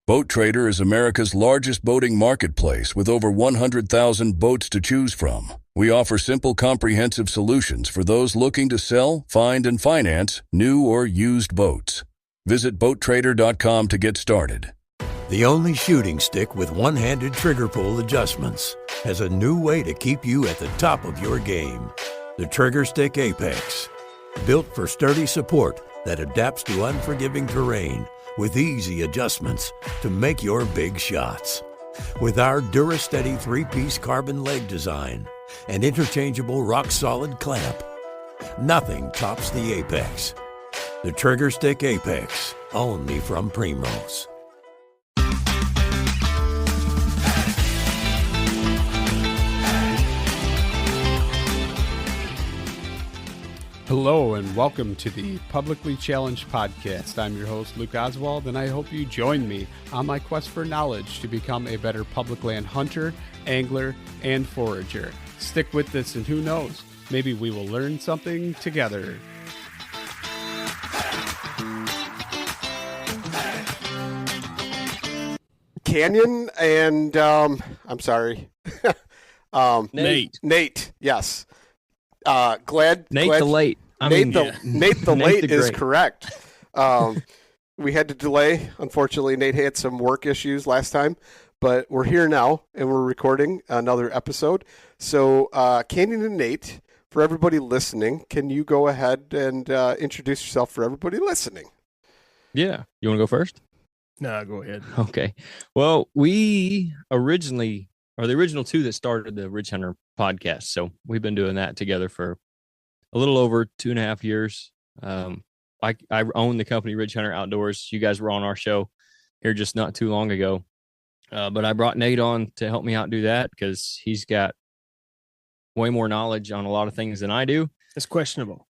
Boat Trader is America's largest boating marketplace with over 100,000 boats to choose from. We offer simple, comprehensive solutions for those looking to sell, find, and finance new or used boats. Visit BoatTrader.com to get started. The only shooting stick with one-handed trigger pull adjustments has a new way to keep you at the top of your game. The Trigger Stick Apex. Built for sturdy support that adapts to unforgiving terrain with easy adjustments to make your big shots. With our DuraSteady 3-piece carbon leg design and interchangeable rock-solid clamp, nothing tops the Apex. The Trigger Stick Apex, only from Primos. Hello and welcome to the Publicly Challenged Podcast. I'm your host, Luke Oswald, and I hope you join me on my quest for knowledge to become a better public land hunter, angler, and forager. Stick with this and who knows, maybe we will learn something together. Canyon and I'm sorry. Nate, yes. Nate the Late is correct. We had to delay. Unfortunately, Nate had some work issues last time, but we're here now and we're recording another episode. So, Canyon and Nate, for everybody listening, can you go ahead and introduce yourself for everybody listening? Yeah. You want to go first? No, go ahead. Okay. Well, we originally are the original two that started the Ridge Hunter podcast. So we've been doing that together for a little over 2.5 years. I own the company Ridge Hunter Outdoors. You guys were on our show here just not too long ago. But I brought Nate on to help me out do that because he's got way more knowledge on a lot of things than I do. It's questionable.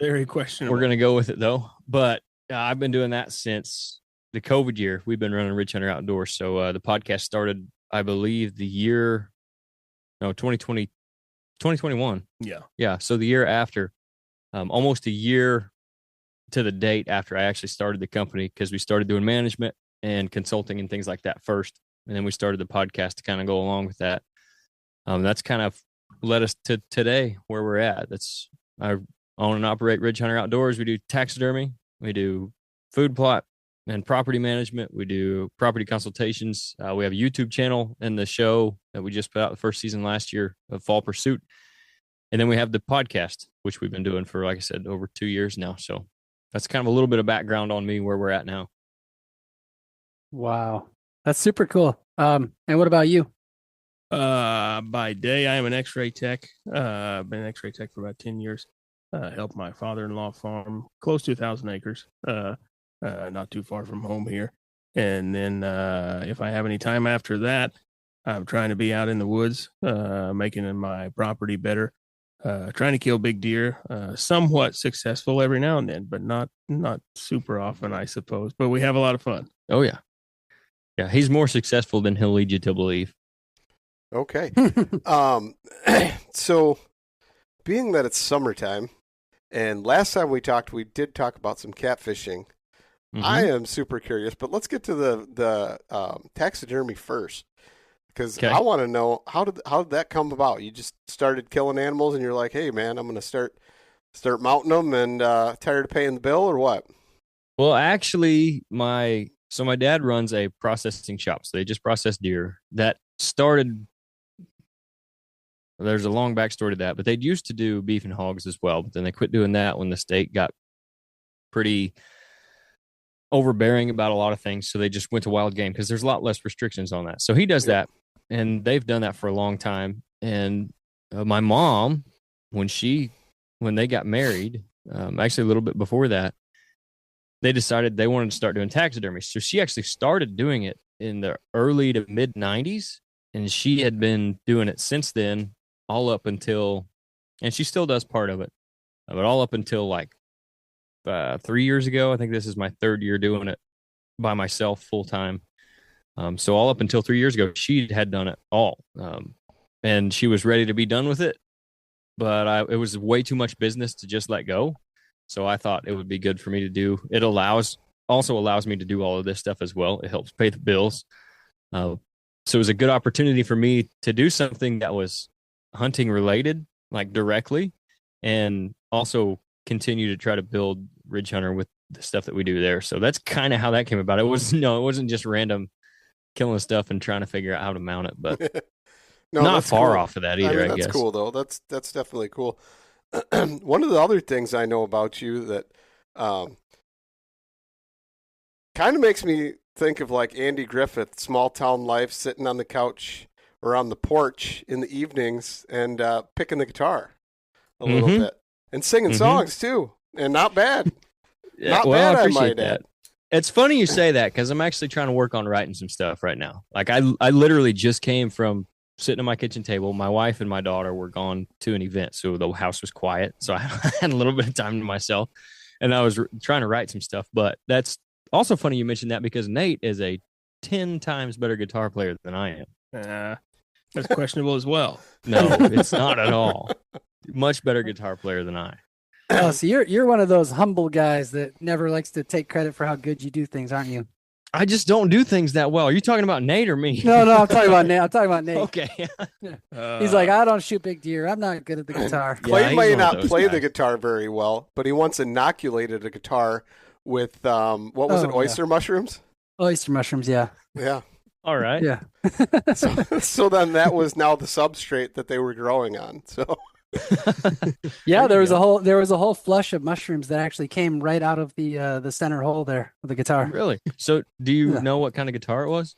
Very questionable. We're going to go with it though. But I've been doing that since the COVID year. We've been running Ridge Hunter Outdoors. So the podcast started, I believe, 2021. Yeah. So the year after, almost a year to the date after I actually started the company, because we started doing management and consulting and things like that first. And then we started the podcast to kind of go along with that. That's kind of led us to today where we're at. I own and operate Ridge Hunter Outdoors. We do taxidermy. We do food plot and property management. We do property consultations. We have a YouTube channel and the show that we just put out the first season last year of Fall Pursuit. And then we have the podcast, which we've been doing for, like I said, over 2 years now. So that's kind of a little bit of background on me where we're at now. Wow. That's super cool. And what about you? By day, I am an x-ray tech. I've been an x-ray tech for about 10 years. Helped my father-in-law farm close to 1,000 acres. Not too far from home here. And then if I have any time after that, I'm trying to be out in the woods, making my property better, trying to kill big deer, somewhat successful every now and then, but not super often, I suppose. But we have a lot of fun. Oh, yeah. Yeah, he's more successful than he'll lead you to believe. Okay. So being that it's summertime, and last time we talked, we did talk about some catfishing. Mm-hmm. I am super curious, but let's get to the taxidermy first, because I want to know how did that come about? You just started killing animals, and you're like, hey man, I'm going to start mounting them, and tired of paying the bill, or what? Well, actually, my dad runs a processing shop, so they just process deer. That started. There's a long backstory to that, but they used to do beef and hogs as well, but then they quit doing that when the state got pretty overbearing about a lot of things. So they just went to wild game because there's a lot less restrictions on that. So he does that, and they've done that for a long time. And my mom, when they got married, actually a little bit before that, they decided they wanted to start doing taxidermy. So she actually started doing it in the early to mid 90s, and she had been doing it since then, all up until, and she still does part of it, but all up until like 3 years ago. I think this is my third year doing it by myself full time. So all up until 3 years ago, she had done it all. And she was ready to be done with it, but it was way too much business to just let go. So I thought it would be good for me to do. It allows also allows me to do all of this stuff as well. It helps pay the bills. So it was a good opportunity for me to do something that was hunting related, like directly, and also continue to try to build Ridge Hunter with the stuff that we do there. So that's kind of how that came about. It wasn't just random killing stuff and trying to figure out how to mount it, but no, not far cool. off of that either. I guess that's cool though. That's definitely cool. One of the other things I know about you that kind of makes me think of like Andy Griffith, small town life, sitting on the couch or on the porch in the evenings and picking the guitar a little bit and singing songs too, and not bad. Not bad, I might add. It's funny you say that because I'm actually trying to work on writing some stuff right now. Like I literally just came from sitting at my kitchen table. My wife and my daughter were gone to an event, so the house was quiet. So I had a little bit of time to myself, and I was trying to write some stuff. But that's also funny you mentioned that because Nate is a 10 times better guitar player than I am. That's questionable as well. No, it's not at all. Much better guitar player than I. Oh, so you're one of those humble guys that never likes to take credit for how good you do things, aren't you? I just don't do things that well. Are you talking about Nate or me? No, I'm talking about Nate. Okay. He's like, I don't shoot big deer. I'm not good at the guitar. Clay may not play the guitar very well, but he once inoculated a guitar with what was it? Oyster mushrooms? Oyster mushrooms, yeah. Yeah. All right. Yeah. so then that was now the substrate that they were growing on. So yeah, there was a whole flush of mushrooms that actually came right out of the center hole there of the guitar. Really? So do you know what kind of guitar it was?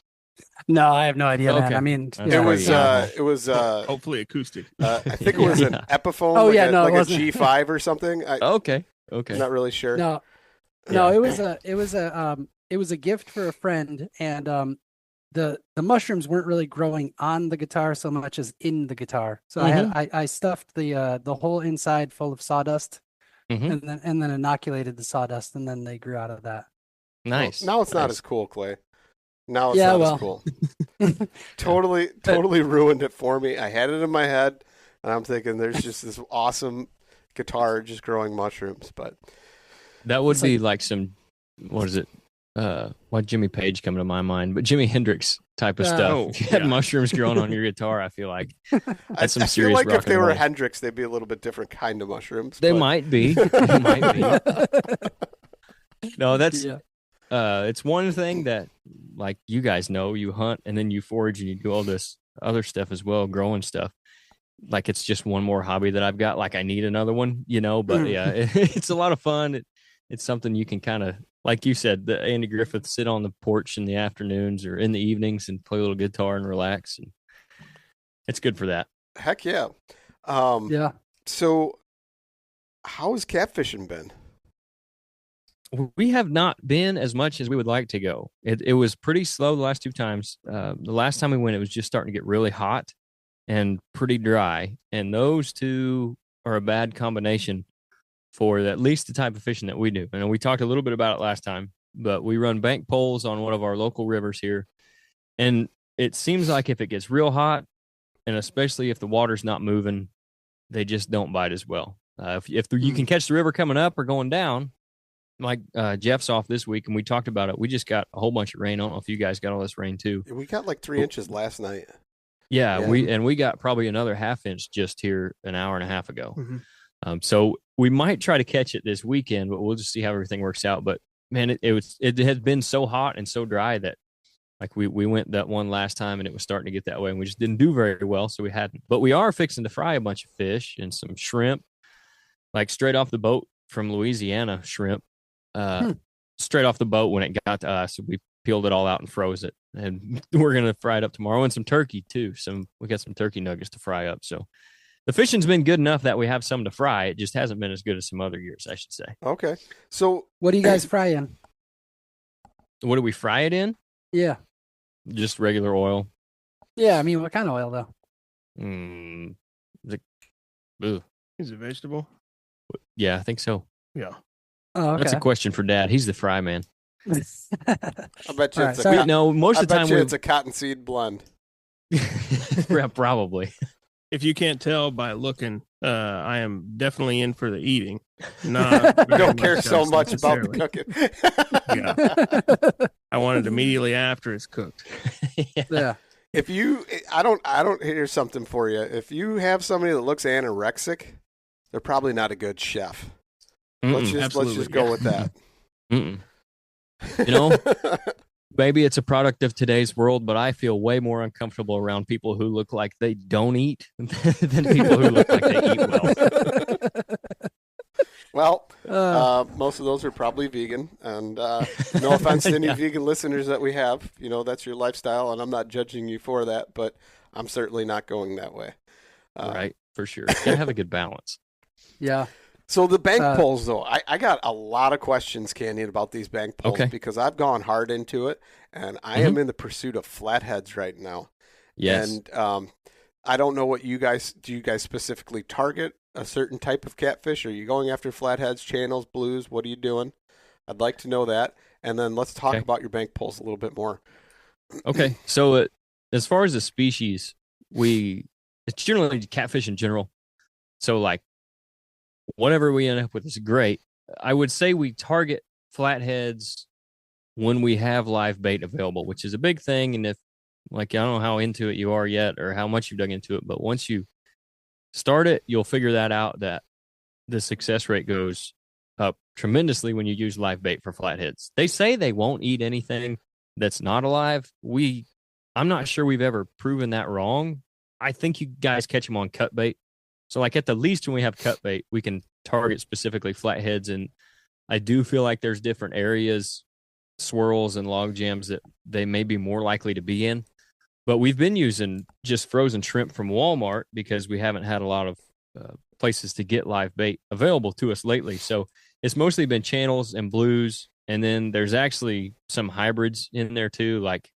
No, I have no idea, man. I mean, it was hopefully acoustic. I think it was an Epiphone. Oh, like no, like a G5 or something. Okay. I'm not really sure. No, it was a gift for a friend, and the mushrooms weren't really growing on the guitar so much as in the guitar. So I stuffed the whole inside full of sawdust, and then inoculated the sawdust, and then they grew out of that. Nice. Well, now it's not as cool, Clay. Now it's not as cool. Totally ruined it for me. I had it in my head, and I'm thinking there's just this awesome guitar just growing mushrooms, but that would be like some, what is it? Why Jimmy Page coming to my mind, but Jimi Hendrix type of stuff. If you had mushrooms growing on your guitar, I feel like that's some serious rock and roll. If they were Hendrix, they'd be a little bit different kind of mushrooms. They might be. They might be. No, that's it's one thing that, like you guys know, you hunt and then you forage and you do all this other stuff as well, growing stuff. Like it's just one more hobby that I've got. Like I need another one, but yeah, it's a lot of fun. It's something you can kind of, like you said, the Andy Griffith, sit on the porch in the afternoons or in the evenings and play a little guitar and relax. And it's good for that. Heck yeah. Yeah. So how has catfishing been? We have not been as much as we would like to go. It was pretty slow the last two times. The last time we went, it was just starting to get really hot and pretty dry. And those two are a bad combination for at least the type of fishing that we do. And we talked a little bit about it last time, but we run bank poles on one of our local rivers here. And it seems like if it gets real hot, and especially if the water's not moving, they just don't bite as well. If you can catch the river coming up or going down, like Jeff's off this week, and we talked about it. We just got a whole bunch of rain. I don't know if you guys got all this rain too. We got like 3 inches last night. Yeah, we got probably another half inch just here an hour and a half ago. So we might try to catch it this weekend, but we'll just see how everything works out. But man, it has been so hot and so dry that like we went that one last time and it was starting to get that way, and we just didn't do very well. So we hadn't. But we are fixing to fry a bunch of fish and some shrimp, like straight off the boat from Louisiana shrimp. Straight off the boat when it got to us. We peeled it all out and froze it, and we're gonna fry it up tomorrow, and some turkey too. We got some turkey nuggets to fry up. So the fishing's been good enough that we have some to fry. It just hasn't been as good as some other years, I should say. Okay. So what do you guys fry in? What do we fry it in? Yeah. Just regular oil. Yeah, I mean, what kind of oil though? Is it vegetable? Yeah, I think so. Yeah. Oh, okay. That's a question for Dad. He's the fry man. I bet you most of the time it's a cottonseed blend. Yeah, probably. If you can't tell by looking, I am definitely in for the eating. Not don't care so much about the cooking. Yeah. I want it immediately after it's cooked. Yeah. If you, I don't. Here's something for you. If you have somebody that looks anorexic, they're probably not a good chef. Let's just go with that. You know, maybe it's a product of today's world, but I feel way more uncomfortable around people who look like they don't eat than people who look like they eat well. Well, most of those are probably vegan, and no offense to any vegan listeners that we have. You know, that's your lifestyle, and I'm not judging you for that, but I'm certainly not going that way. Right, for sure. You gotta have a good balance. Yeah. So the bank poles, though, I got a lot of questions, Canyon, about these bank poles because I've gone hard into it, and I am in the pursuit of flatheads right now. Yes. And I don't know what you guys specifically target a certain type of catfish? Are you going after flatheads, channels, blues? What are you doing? I'd like to know that. And then let's talk about your bank poles a little bit more. Okay. So as far as the species, it's generally catfish in general. So like whatever we end up with is great. I would say we target flatheads when we have live bait available, which is a big thing. And if like, I don't know how into it you are yet or how much you've dug into it, but once you start it, you'll figure that out, that the success rate goes up tremendously when you use live bait for flatheads. They say they won't eat anything that's not alive. I'm not sure we've ever proven that wrong. I think you guys catch them on cut bait. So like at the least when we have cut bait, we can target specifically flatheads. And I do feel like there's different areas, swirls and log jams that they may be more likely to be in. But we've been using just frozen shrimp from Walmart because we haven't had a lot of places to get live bait available to us lately. So it's mostly been channels and blues. And then there's actually some hybrids in there too, like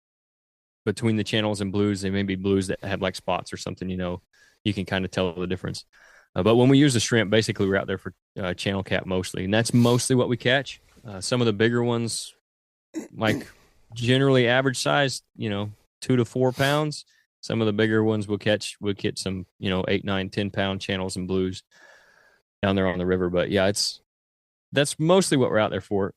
between the channels and blues. They may be blues that have like spots or something, you know, you can kind of tell the difference. But when we use the shrimp, basically we're out there for channel cat mostly. And that's mostly what we catch. Some of the bigger ones, like generally average size, 2 to 4 pounds. Some of the bigger ones we'll catch some, 8, 9, 10 pound channels and blues down there on the river. But yeah, that's mostly what we're out there for.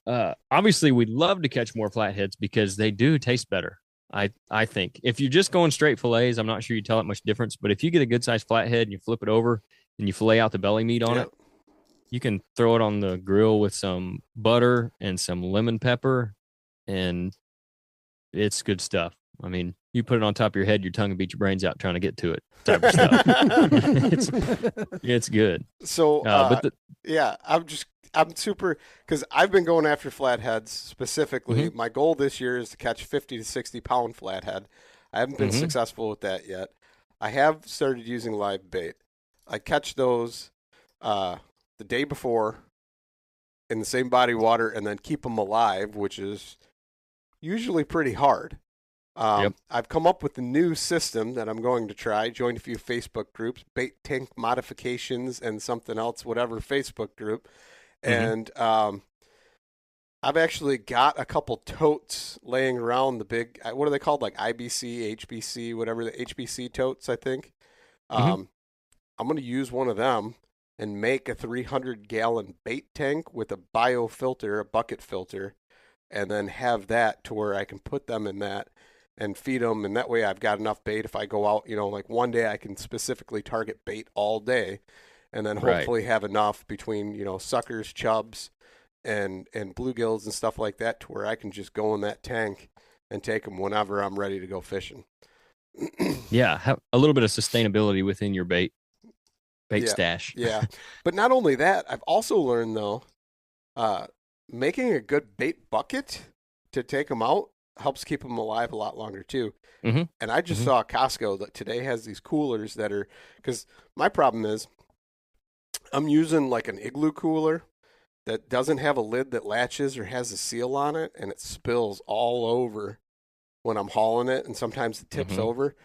Obviously we'd love to catch more flatheads because they do taste better. I think if you're just going straight fillets, I'm not sure you tell it much difference, but if you get a good sized flathead and you flip it over and you fillet out the belly meat on it, you can throw it on the grill with some butter and some lemon pepper and it's good stuff. I mean, you put it on top of your head, your tongue will beat your brains out trying to get to it type of stuff. it's good. So, I'm super, because I've been going after flatheads specifically. My goal this year is to catch 50 to 60 pound flathead. I haven't been successful with that yet. I have started using live bait. I catch those the day before in the same body of water and then keep them alive, which is usually pretty hard. I've come up with a new system that I'm going to try. Joined a few Facebook groups, bait tank modifications and something else, whatever Facebook group. And I've actually got a couple totes laying around the big, what are they called? Like IBC, HBC, whatever, the HBC totes, I think. I'm going to use one of them and make a 300-gallon bait tank with a biofilter, a bucket filter, and then have that to where I can put them in that and feed them. And that way I've got enough bait. If I go out, like one day I can specifically target bait all day and then hopefully have enough between, suckers, chubs, and bluegills and stuff like that to where I can just go in that tank and take them whenever I'm ready to go fishing. Yeah. Have a little bit of sustainability within your bait stash. Yeah. But not only that, I've also learned though, making a good bait bucket to take them out helps keep them alive a lot longer too. And I just saw Costco that today has these coolers that are, because my problem is I'm using like an igloo cooler that doesn't have a lid that latches or has a seal on it, and it spills all over when I'm hauling it, and sometimes it tips over.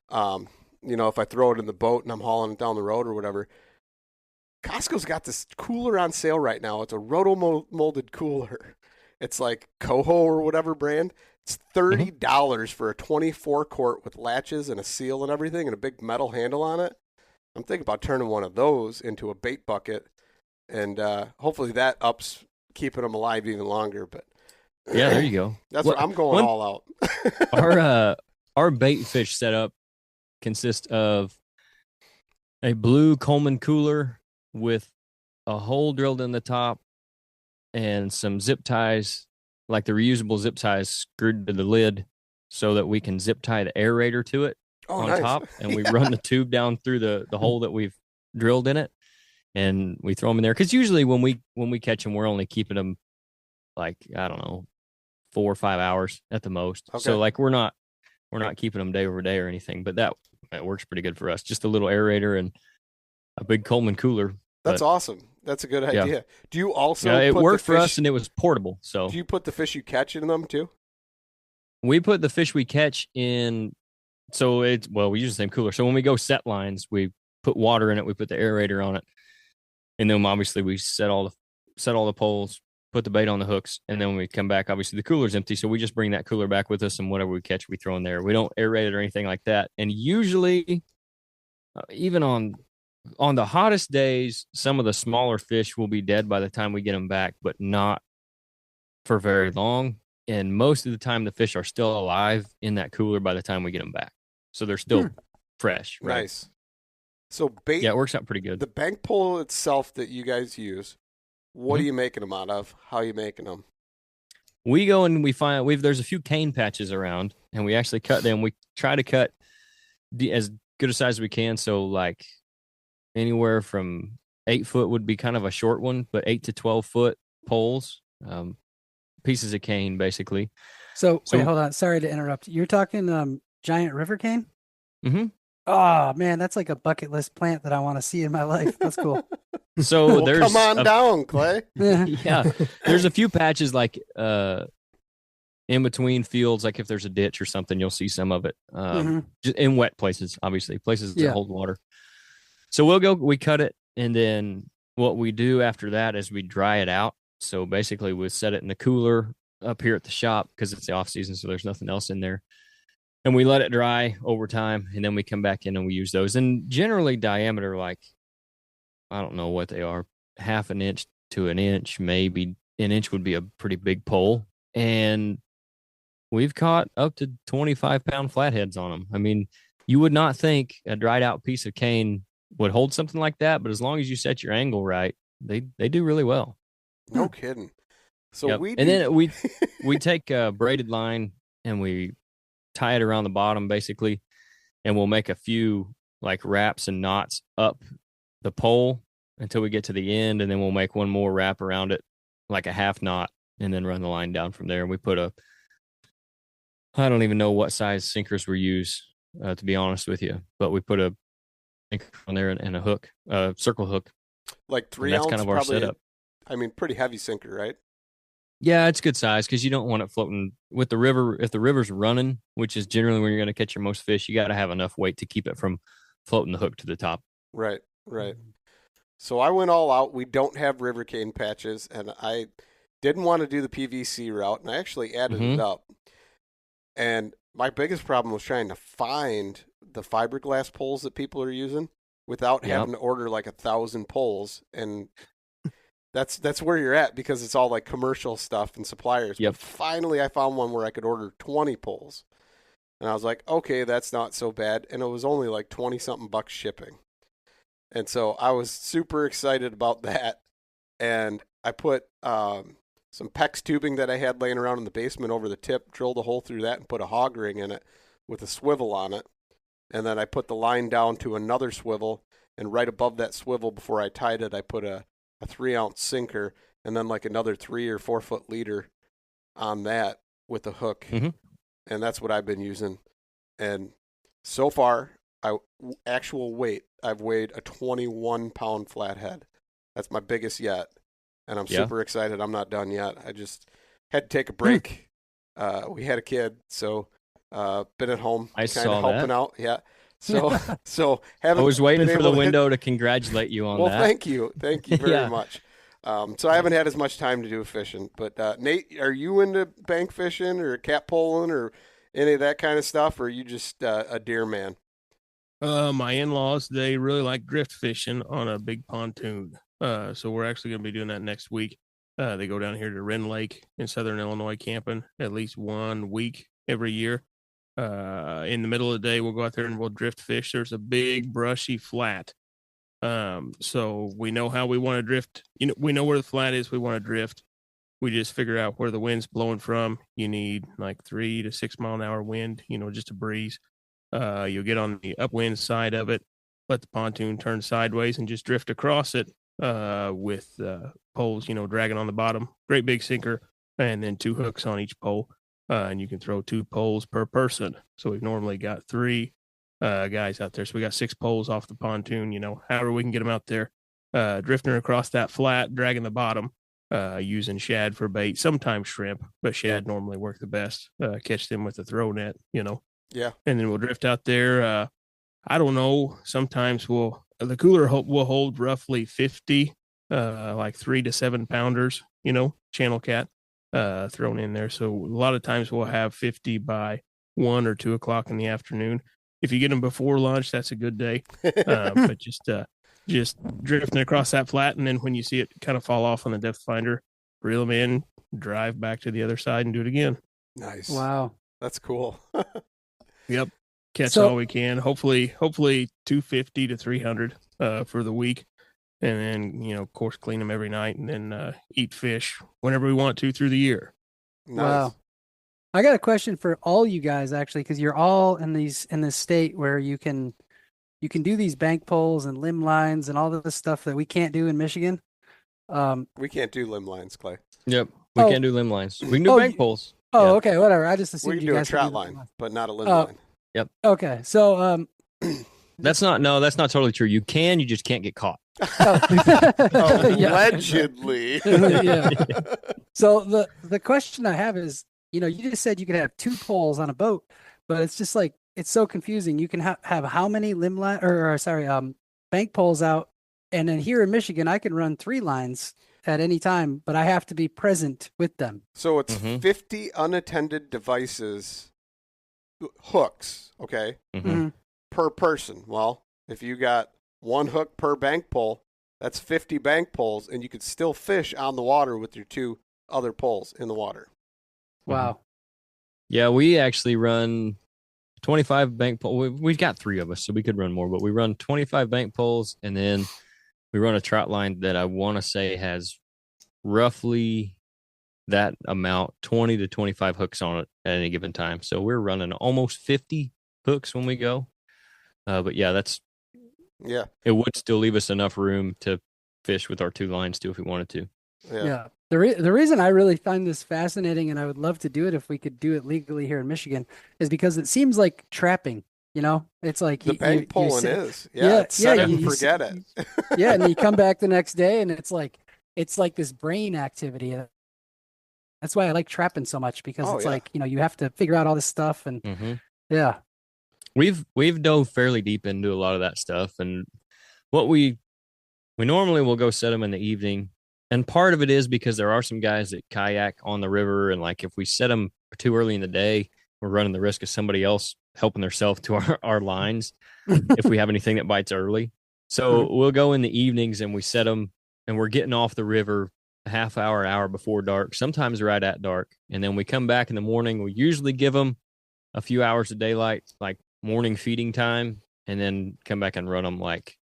If I throw it in the boat and I'm hauling it down the road or whatever. Costco's got this cooler on sale right now. It's a roto-molded cooler. It's like Coho or whatever brand. It's $30 for a 24 quart with latches and a seal and everything and a big metal handle on it. I'm thinking about turning one of those into a bait bucket, and hopefully that ups keeping them alive even longer. But yeah, there you go. That's what I'm going all out. Our bait fish setup consists of a blue Coleman cooler with a hole drilled in the top and some zip ties, like the reusable zip ties screwed to the lid so that we can zip tie the aerator to it on top. And we run the tube down through the hole that we've drilled in it, and we throw them in there. Because usually when we catch them, we're only keeping them like, I don't know, 4 or 5 hours at the most. Okay. So like we're not keeping them day over day or anything, but that works pretty good for us. Just a little aerator and a big Coleman cooler. That's awesome. That's a good idea. Yeah. Do you also? Yeah, it worked for us, and it was portable. So do you put the fish you catch in them too? We put the fish we catch in. So we use the same cooler. So when we go set lines, we put water in it. We put the aerator on it, and then obviously we set all the poles, put the bait on the hooks, and then when we come back, obviously the cooler's empty. So we just bring that cooler back with us, and whatever we catch, we throw in there. We don't aerate it or anything like that. And usually, even on the hottest days, some of the smaller fish will be dead by the time we get them back, but not for very long. And most of the time, the fish are still alive in that cooler by the time we get them back. So they're still fresh. Right? Nice. So bait. Yeah, it works out pretty good. The bank pole itself that you guys use, what are you making them out of? How are you making them? We go and we find there's a few cane patches around, and we actually cut them. We try to cut as good a size as we can. So like anywhere from 8 foot would be kind of a short one, but 8 to 12 foot poles, pieces of cane basically. So wait, hold on. Sorry to interrupt. You're talking giant river cane? Mm-hmm. Oh man, that's like a bucket list plant that I want to see in my life. That's cool. So there's come on down, Clay. Yeah, there's a few patches like in between fields, like if there's a ditch or something, you'll see some of it. Just in wet places, obviously, places that hold water. So we cut it, and then what we do after that is we dry it out. So basically we set it in the cooler up here at the shop because it's the off season, so there's nothing else in there. And we let it dry over time, and then we come back in and we use those. And generally diameter, like, I don't know what they are, 1/2 inch to 1 inch, maybe 1 inch would be a pretty big pole. And we've caught up to 25-pound flatheads on them. I mean, you would not think a dried out piece of cane would hold something like that, but as long as you set your angle right, they do really well. No kidding. So then we take a braided line and we tie it around the bottom basically, and we'll make a few like wraps and knots up the pole until we get to the end, and then we'll make one more wrap around it like a half knot, and then run the line down from there. And we put I don't even know what size sinkers we use, to be honest with you, but we put a anchor on there and a hook, circle hook, like 3 ounce. That's kind of our setup. Pretty heavy sinker, right? Yeah, it's good size because you don't want it floating with the river. If the river's running, which is generally when you're going to catch your most fish, you got to have enough weight to keep it from floating the hook to the top. Right. So I went all out. We don't have river cane patches, and I didn't want to do the PVC route, and I actually added it up. And my biggest problem was trying to find the fiberglass poles that people are using without having to order like 1,000 poles. And that's where you're at because it's all like commercial stuff and suppliers. Yep. But finally, I found one where I could order 20 poles. And I was like, okay, that's not so bad. And it was only like 20-something bucks shipping. And so I was super excited about that. And I put some PEX tubing that I had laying around in the basement over the tip, drilled a hole through that and put a hog ring in it with a swivel on it. And then I put the line down to another swivel. And right above that swivel, before I tied it, I put a 3-ounce sinker and then like another 3 or 4 foot leader on that with a hook. And that's what I've been using. And so far, actual weight, I've weighed a 21-pound flathead. That's my biggest yet. And I'm super excited. I'm not done yet. I just had to take a break. We had a kid, so been at home kind of helping out. Yeah. So I was waiting for the window to congratulate you on that. Well, thank you very much. So I haven't had as much time to do fishing. But Nate, are you into bank fishing or cat pulling or any of that kind of stuff, or are you just a deer man? My in-laws, they really like drift fishing on a big pontoon. So we're actually going to be doing that next week. They go down here to Wren Lake in southern Illinois camping at least 1 week every year. In the middle of the day, we'll go out there and we'll drift fish. There's a big brushy flat. So we know how we want to drift. We know where the flat is. We want to drift. We just figure out where the wind's blowing from. You need like 3 to 6 mile an hour wind, just a breeze. You'll get on the upwind side of it, let the pontoon turn sideways and just drift across it with poles, dragging on the bottom. Great big sinker, and then 2 hooks on each pole. And you can throw 2 poles per person. So we've normally got 3 guys out there. So we got 6 poles off the pontoon, however we can get them out there, drifting across that flat, dragging the bottom, using shad for bait, sometimes shrimp, but shad normally work the best. Catch them with a throw net, Yeah. And then we'll drift out there. I don't know. Sometimes the cooler will hold roughly 50, like 3 to 7 pounders, channel cat, thrown in there. So a lot of times we'll have 50 by 1 or 2 o'clock in the afternoon. If you get them before lunch, that's a good day. But just drifting across that flat, and then when you see it kind of fall off on the depth finder, reel them in, drive back to the other side, and do it again. Nice. Wow, that's cool. Yep, catch all we can. Hopefully 250 to 300 for the week, and then of course clean them every night, and then eat fish whenever we want to through the year. Nice. Wow. I got a question for all you guys, actually, because you're all in this state where you can do these bank poles and limb lines and all of this stuff that we can't do in Michigan. We can't do limb lines, Clay. Yep, we can't do limb lines. We can do bank poles. Oh, okay, whatever. I just assumed we can you do guys a trout line, but not a limb line. Yep. Okay, so that's not totally true. You just can't get caught. Allegedly. Yeah. So the question I have is, you just said you could have 2 poles on a boat, but it's just like, it's so confusing. You can have how many bank poles out, and then here in Michigan, I can run 3 lines at any time, but I have to be present with them. So it's 50 unattended devices, hooks, okay, per person. Well, if you got 1 hook per bank pole, that's 50 bank poles, and you could still fish on the water with your 2 other poles in the water. Wow. Yeah, we actually run 25 bank poles. We've got 3 of us, so we could run more, but we run 25 bank poles, and then we run a trout line that I want to say has roughly that amount, 20 to 25 hooks on it at any given time. So we're running almost 50 hooks when we go. But yeah, it would still leave us enough room to fish with our 2 lines too if we wanted to. Yeah. The reason I really find this fascinating, and I would love to do it if we could do it legally here in Michigan, is because it seems like trapping. It's like the bank pulling is. Yeah, it's set it and forget it. Yeah, and you come back the next day, and it's like this brain activity. That's why I like trapping so much, because like you have to figure out all this stuff, and yeah. We've dove fairly deep into a lot of that stuff, and what we normally will go set them in the evening. And part of it is because there are some guys that kayak on the river, and like if we set them too early in the day, we're running the risk of somebody else helping themselves to our lines if we have anything that bites early. So we'll go in the evenings and we set them, and we're getting off the river a half hour before dark, sometimes right at dark. And then we come back in the morning. We usually give them a few hours of daylight, like morning feeding time, and then come back and run them like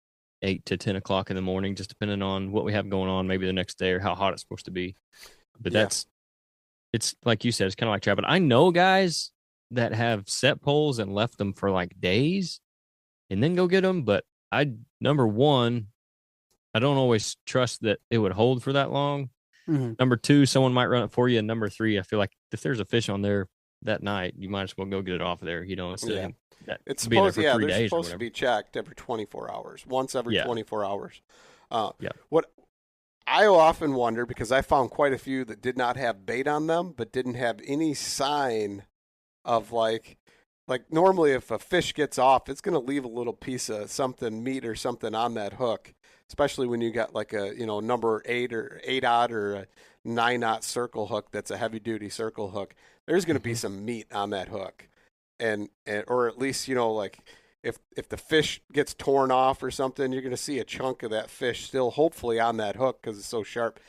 8 to 10 o'clock in the morning, just depending on what we have going on, maybe the next day or how hot it's supposed to be. But it's like you said, it's kind of like trapping. I know guys that have set poles and left them for like days and then go get them. But number one, I don't always trust that it would hold for that long. Number 2, someone might run it for you. And number 3, I feel like if there's a fish on there that night, you might as well go get it off of there. Instead of it's supposed, they're supposed to be checked every 24 hours, once every 24 hours. What I often wonder, because I found quite a few that did not have bait on them, but didn't have any sign of like normally if a fish gets off, it's going to leave a little piece of something, meat or something on that hook, especially when you got like a, number 8 or 8-aught or a 9-aught circle hook. That's a heavy duty circle hook. There's going to be some meat on that hook. And or at least, like if the fish gets torn off or something, you're going to see a chunk of that fish still hopefully on that hook because it's so sharp.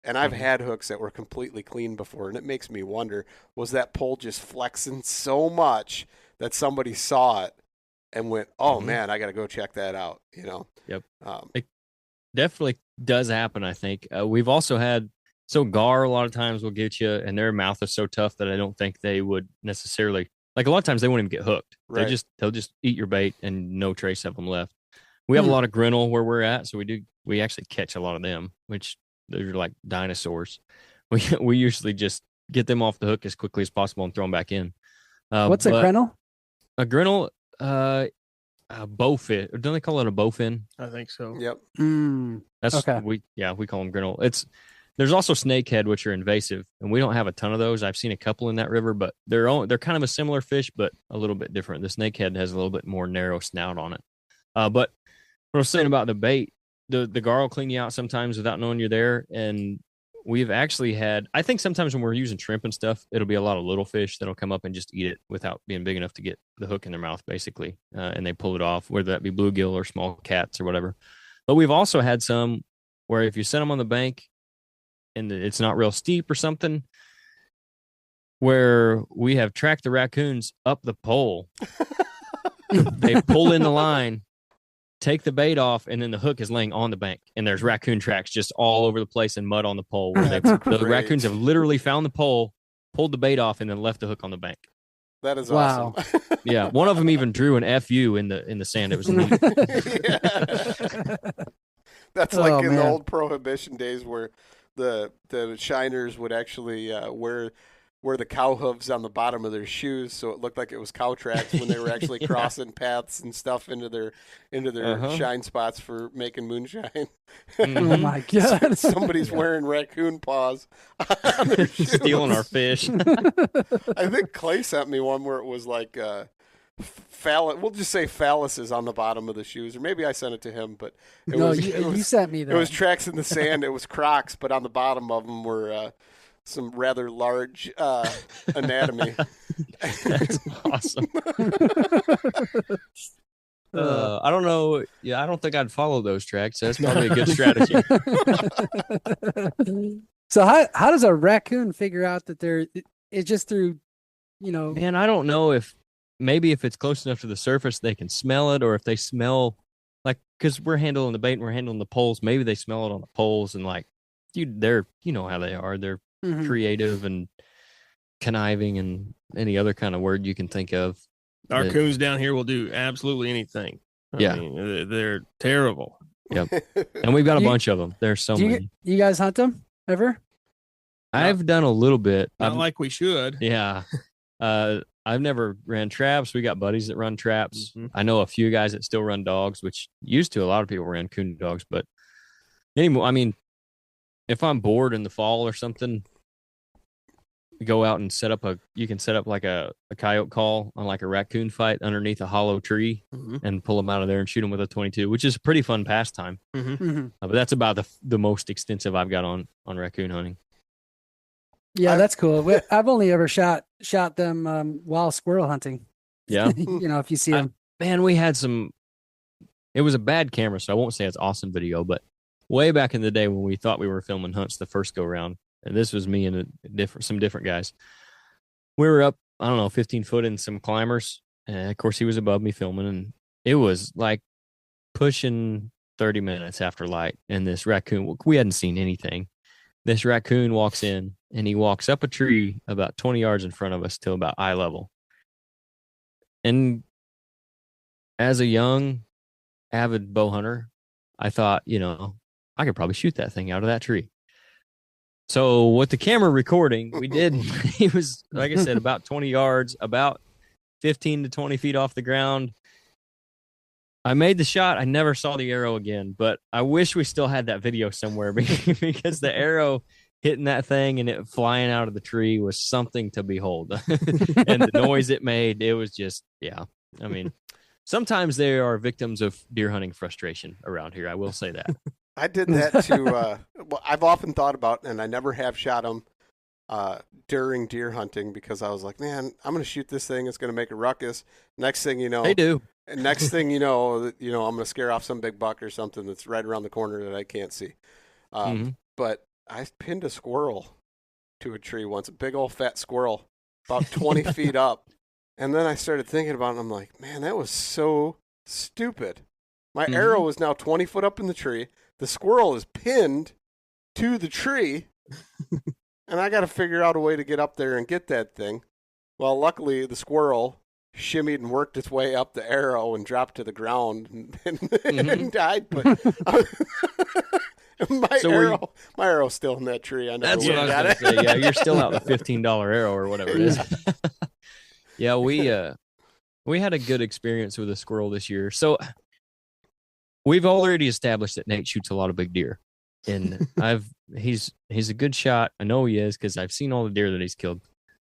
And I've had hooks that were completely clean before, and it makes me wonder, was that pole just flexing so much that somebody saw it and went, oh, man, I got to go check that out, you know? Yep. It definitely does happen, I think. We've also had, so gar a lot of times will get you, and their mouth is so tough that I don't think they would necessarily, like a lot of times they won't even get hooked. Right. They'll just eat your bait and no trace of them left. We have a lot of grinnell where we're at, so we actually catch a lot of them, which they're like dinosaurs. We usually just get them off the hook as quickly as possible and throw them back in. What's a grinnell? A grinnell, a bowfin. Don't they call it a bowfin? I think so. Yep. That's okay. We call them grinnell. There's also snakehead, which are invasive, and we don't have a ton of those. I've seen a couple in that river, but they're kind of a similar fish, but a little bit different. The snakehead has a little bit more narrow snout on it. But what I was saying about the bait, the gar will clean you out sometimes without knowing you're there. And we've actually had, I think sometimes when we're using shrimp and stuff, it'll be a lot of little fish that'll come up and just eat it without being big enough to get the hook in their mouth, basically. And they pull it off, whether that be bluegill or small cats or whatever. But we've also had some where if you set them on the bank and it's not real steep or something, where we have tracked the raccoons up the pole. They pull in the line, take the bait off, and then the hook is laying on the bank, and there's raccoon tracks just all over the place and mud on the pole. Where the raccoons have literally found the pole, pulled the bait off, and then left the hook on the bank. That is awesome. Yeah, one of them even drew an FU in the sand. It was neat. That's like in the old Prohibition days where the shiners would actually wear the cow hooves on the bottom of their shoes, so it looked like it was cow tracks when they were actually crossing paths and stuff into their shine spots for making moonshine. Oh my God! Somebody's wearing raccoon paws on their shoes. Stealing our fish. I think Clay sent me one where it was like we'll just say phalluses on the bottom of the shoes, or maybe I sent it to him, but you sent me that. It was tracks in the sand. It was Crocs, but on the bottom of them were some rather large anatomy. That's awesome. I don't know. Yeah, I don't think I'd follow those tracks. That's probably a good strategy. So how does a raccoon figure out that it's just through, Man, I don't know if it's close enough to the surface they can smell it, or if they smell because we're handling the bait and we're handling the poles. Maybe they smell it on the poles and they're how they are. They're creative and conniving and any other kind of word you can think of. Our coons down here will do absolutely anything. I mean, they're terrible. Yep. And we've got a bunch of them. There's so many. You guys hunt them ever? I've done a little bit. Not like we should. Yeah. I've never ran traps. We got buddies that run traps. I know a few guys that still run dogs, which used to a lot of people ran coon dogs. But anymore, I mean, if I'm bored in the fall or something, go out and you can set up like a coyote call on like a raccoon fight underneath a hollow tree and pull them out of there and shoot them with a 22, which is a pretty fun pastime. But that's about the most extensive I've got on raccoon hunting. Yeah, that's cool. I've only ever shot them while squirrel hunting. Yeah. If you see them. Man, we had it was a bad camera, so I won't say it's awesome video, but way back in the day when we thought we were filming hunts the first go round, and this was me and some different guys. We were up, 15 foot in some climbers. And of course, he was above me filming, and it was like pushing 30 minutes after light. And this raccoon, we hadn't seen anything. This raccoon walks in, and he walks up a tree about 20 yards in front of us till about eye level. And as a young, avid bow hunter, I thought, I could probably shoot that thing out of that tree. So with the camera recording, we did. He was, like I said, about 20 yards, about 15 to 20 feet off the ground. I made the shot. I never saw the arrow again, but I wish we still had that video somewhere because the arrow hitting that thing and it flying out of the tree was something to behold. And the noise it made, it was just, yeah. I mean, sometimes they are victims of deer hunting frustration around here. I will say that. I did that too. Well, I've often thought about, and I never have shot them during deer hunting because I was like, man, I'm going to shoot this thing. It's going to make a ruckus. Next thing you know, they do. And next thing you know, I'm going to scare off some big buck or something that's right around the corner that I can't see. But I pinned a squirrel to a tree once, a big old fat squirrel, about 20 feet up. And then I started thinking about it, and I'm like, man, that was so stupid. My arrow was now 20 foot up in the tree. The squirrel is pinned to the tree, and I got to figure out a way to get up there and get that thing. Well, luckily, the squirrel shimmied and worked its way up the arrow and dropped to the ground and died. But my arrow's still in that tree. I know. That's what I was going to say. Yeah, you're still out the $15 arrow or whatever it is. Yeah, we had a good experience with a squirrel this year. So we've already established that Nate shoots a lot of big deer, and he's a good shot. I know he is because I've seen all the deer that he's killed.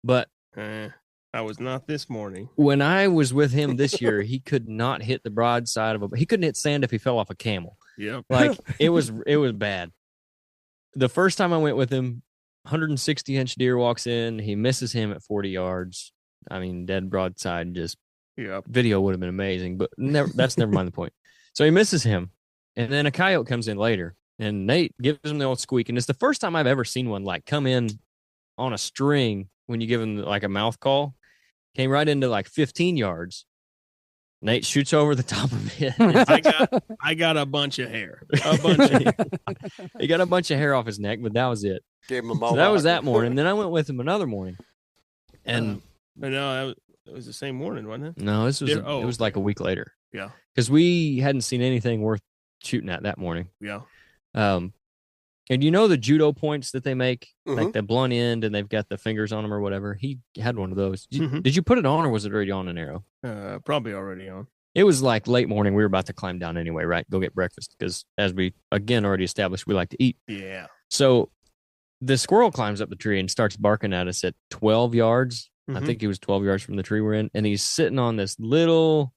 But I was not this morning. When I was with him this year, he could not hit the broadside of he couldn't hit sand if he fell off a camel. Yep. Like it was bad. The first time I went with him, 160-inch deer walks in, he misses him at 40 yards. I mean, dead broadside, just video would have been amazing, but that's never mind the point. So he misses him, and then a coyote comes in later, and Nate gives him the old squeak, and it's the first time I've ever seen one like come in on a string when you give him like a mouth call. Came right into like 15 yards. Nate shoots over the top of it. I got a bunch of hair. He got a bunch of hair off his neck, but that was it. Gave him a so that was that morning. Then I went with him another morning, and but no, it was the same morning, wasn't it? No, this was it was like a week later. Yeah, because we hadn't seen anything worth shooting at that morning. Yeah. And you know the judo points that they make, like the blunt end, and they've got the fingers on them or whatever. He had one of those. Did you put it on, or was it already on an arrow? Probably already on. It was like late morning. We were about to climb down anyway, right? Go get breakfast because, as we again already established, we like to eat. Yeah. So the squirrel climbs up the tree and starts barking at us at 12 yards. I think he was 12 yards from the tree we're in, and he's sitting on this little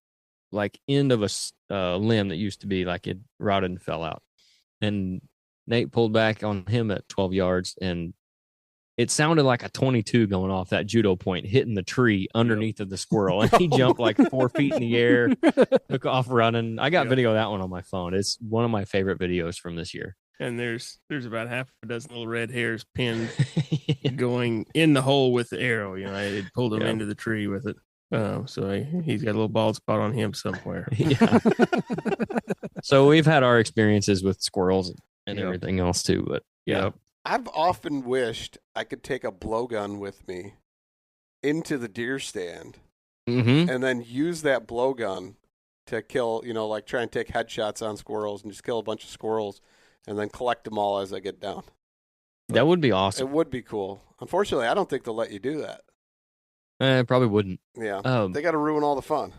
like end of a limb that used to be like it rotted and fell out, and Nate pulled back on him at 12 yards, and it sounded like a 22 going off that judo point, hitting the tree underneath of the squirrel. And he jumped like 4 feet in the air, took off running. I got video of that one on my phone. It's one of my favorite videos from this year. And there's about half a dozen little red hairs pinned going in the hole with the arrow. You know, it pulled him into the tree with it. So he's got a little bald spot on him somewhere. Yeah. So we've had our experiences with squirrels and everything else too, but I've often wished I could take a blowgun with me into the deer stand and then use that blowgun to kill, like try and take headshots on squirrels and just kill a bunch of squirrels and then collect them all as I get down. That would be awesome. It would be cool. Unfortunately, I don't think they'll let you do that. Probably wouldn't. Yeah. They got to ruin all the fun.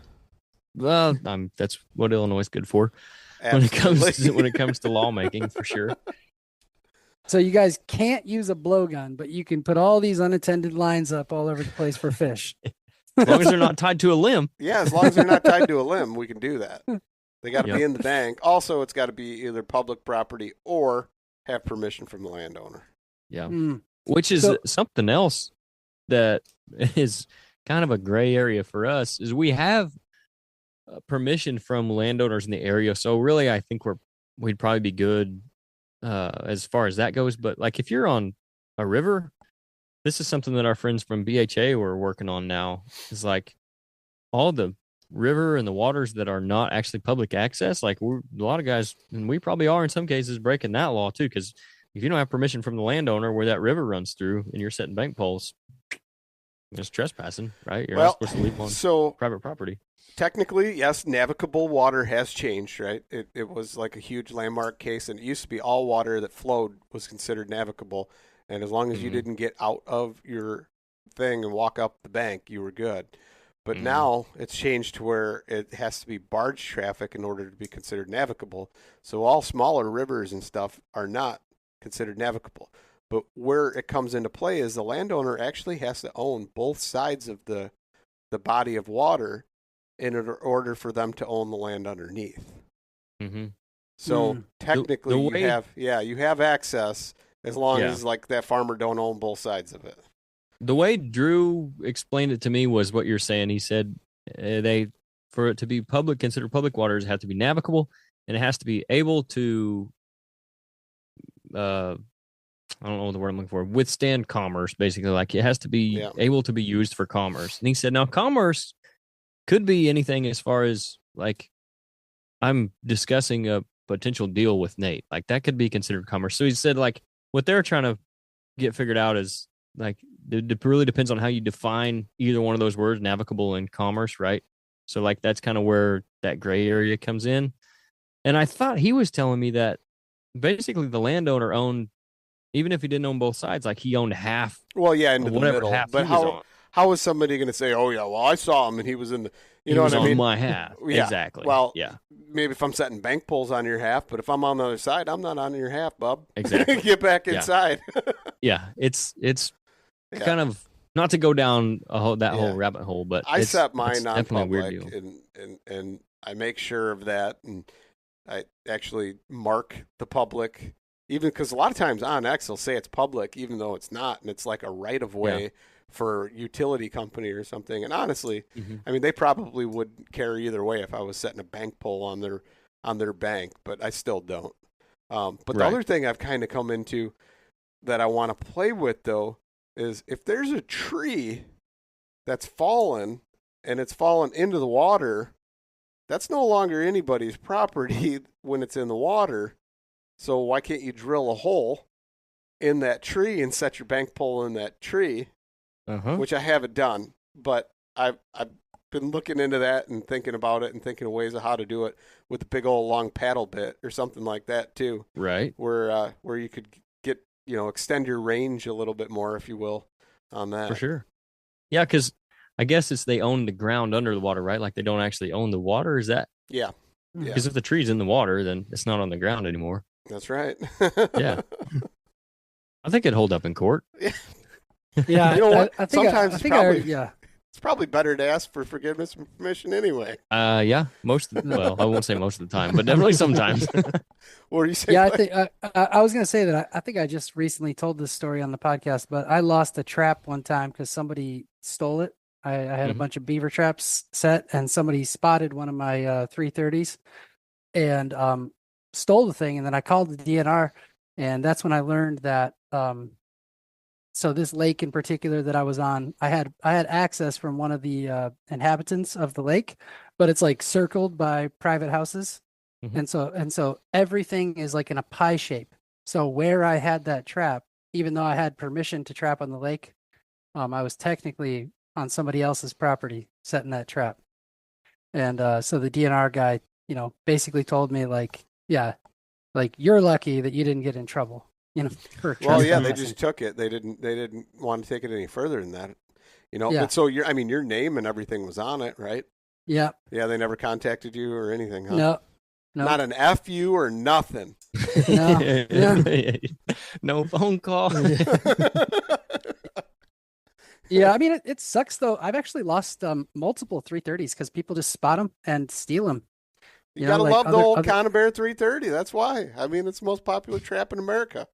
Well, that's what Illinois is good for. Absolutely. when it comes to lawmaking, for sure. So you guys can't use a blowgun, but you can put all these unattended lines up all over the place for fish. As long as they're not tied to a limb. Yeah, as long as they're not tied to a limb, we can do that. They got to be in the bank. Also, it's got to be either public property or have permission from the landowner. Yeah. Which is something else that is kind of a gray area for us, is we have permission from landowners in the area. So really, I think we'd probably be good as far as that goes. But like if you're on a river, this is something that our friends from BHA were working on now. Is like all the river and the waters that are not actually public access. Like a lot of guys, and we probably are in some cases, breaking that law too. Because if you don't have permission from the landowner where that river runs through and you're setting bank poles, just trespassing, right? You're not supposed to leave on private property. Technically, yes, navigable water has changed, right? It was like a huge landmark case, and it used to be all water that flowed was considered navigable. And as long as you didn't get out of your thing and walk up the bank, you were good. But now it's changed to where it has to be barge traffic in order to be considered navigable. So all smaller rivers and stuff are not considered navigable. But where it comes into play is the landowner actually has to own both sides of the body of water in order for them to own the land underneath. So technically you have access as long as like that farmer don't own both sides of it. The way Drew explained it to me was what you're saying. He said they for it to be considered public waters, it has to be navigable, and it has to be able to, I don't know the word I'm looking for, withstand commerce, basically. Like it has to be able to be used for commerce. And he said, now commerce could be anything as far as like I'm discussing a potential deal with Nate. Like that could be considered commerce. So he said like what they're trying to get figured out is like it really depends on how you define either one of those words, navigable and commerce, right? So like that's kind of where that gray area comes in. And I thought he was telling me that basically the landowner owned, even if he didn't own both sides, like he owned half. Well, yeah, into the middle. But how is somebody going to say, "Oh yeah, well I saw him and he was in the," you know what I mean? My half, yeah. Exactly. Well, yeah. Maybe if I'm setting bank poles on your half, but if I'm on the other side, I'm not on your half, bub. Exactly. Get back inside. Yeah, it's kind of not to go down whole rabbit hole, but I set mine on public, and I make sure of that, and I actually mark the public. Even because a lot of times on X they'll say it's public, even though it's not, and it's like a right of way for utility company or something. And honestly, I mean, they probably would care either way if I was setting a bank pole on their bank, but I still don't. But the other thing I've kind of come into that I want to play with though is if there's a tree that's fallen and it's fallen into the water, that's no longer anybody's property when it's in the water. So why can't you drill a hole in that tree and set your bank pole in that tree, which I haven't done, but I've been looking into that and thinking about it and thinking of ways of how to do it with a big old long paddle bit or something like that too. Right. Where you could get, extend your range a little bit more, if you will, on that. For sure. Yeah, because I guess they own the ground under the water, right? Like they don't actually own the water. Is that? Yeah. Because if the tree's in the water, then it's not on the ground anymore. That's right. Yeah. I think it'd hold up in court. Yeah. You know what? Sometimes it's probably better to ask for forgiveness and permission anyway. Yeah. Well, I won't say most of the time, but definitely sometimes. What are you saying? Yeah, I was going to say that I think I just recently told this story on the podcast, but I lost a trap one time because somebody stole it. I had a bunch of beaver traps set, and somebody spotted one of my 330s and stole the thing. And then I called the DNR, and that's when I learned that. So this lake in particular that I was on, I had access from one of the inhabitants of the lake, but it's like circled by private houses, and so everything is like in a pie shape. So where I had that trap, even though I had permission to trap on the lake, I was technically on somebody else's property setting that trap. And so the DNR guy, basically told me like, yeah, like you're lucky that you didn't get in trouble. Well, yeah, they just took it. They didn't want to take it any further than that. But so your name and everything was on it, right? Yeah. Yeah, they never contacted you or anything, huh? No. Not an FU or nothing. No. Yeah. No phone call. Yeah, I mean, it sucks though. I've actually lost multiple 330s because people just spot them and steal them. You gotta love the old Conibear 330. That's why. I mean, it's the most popular trap in America.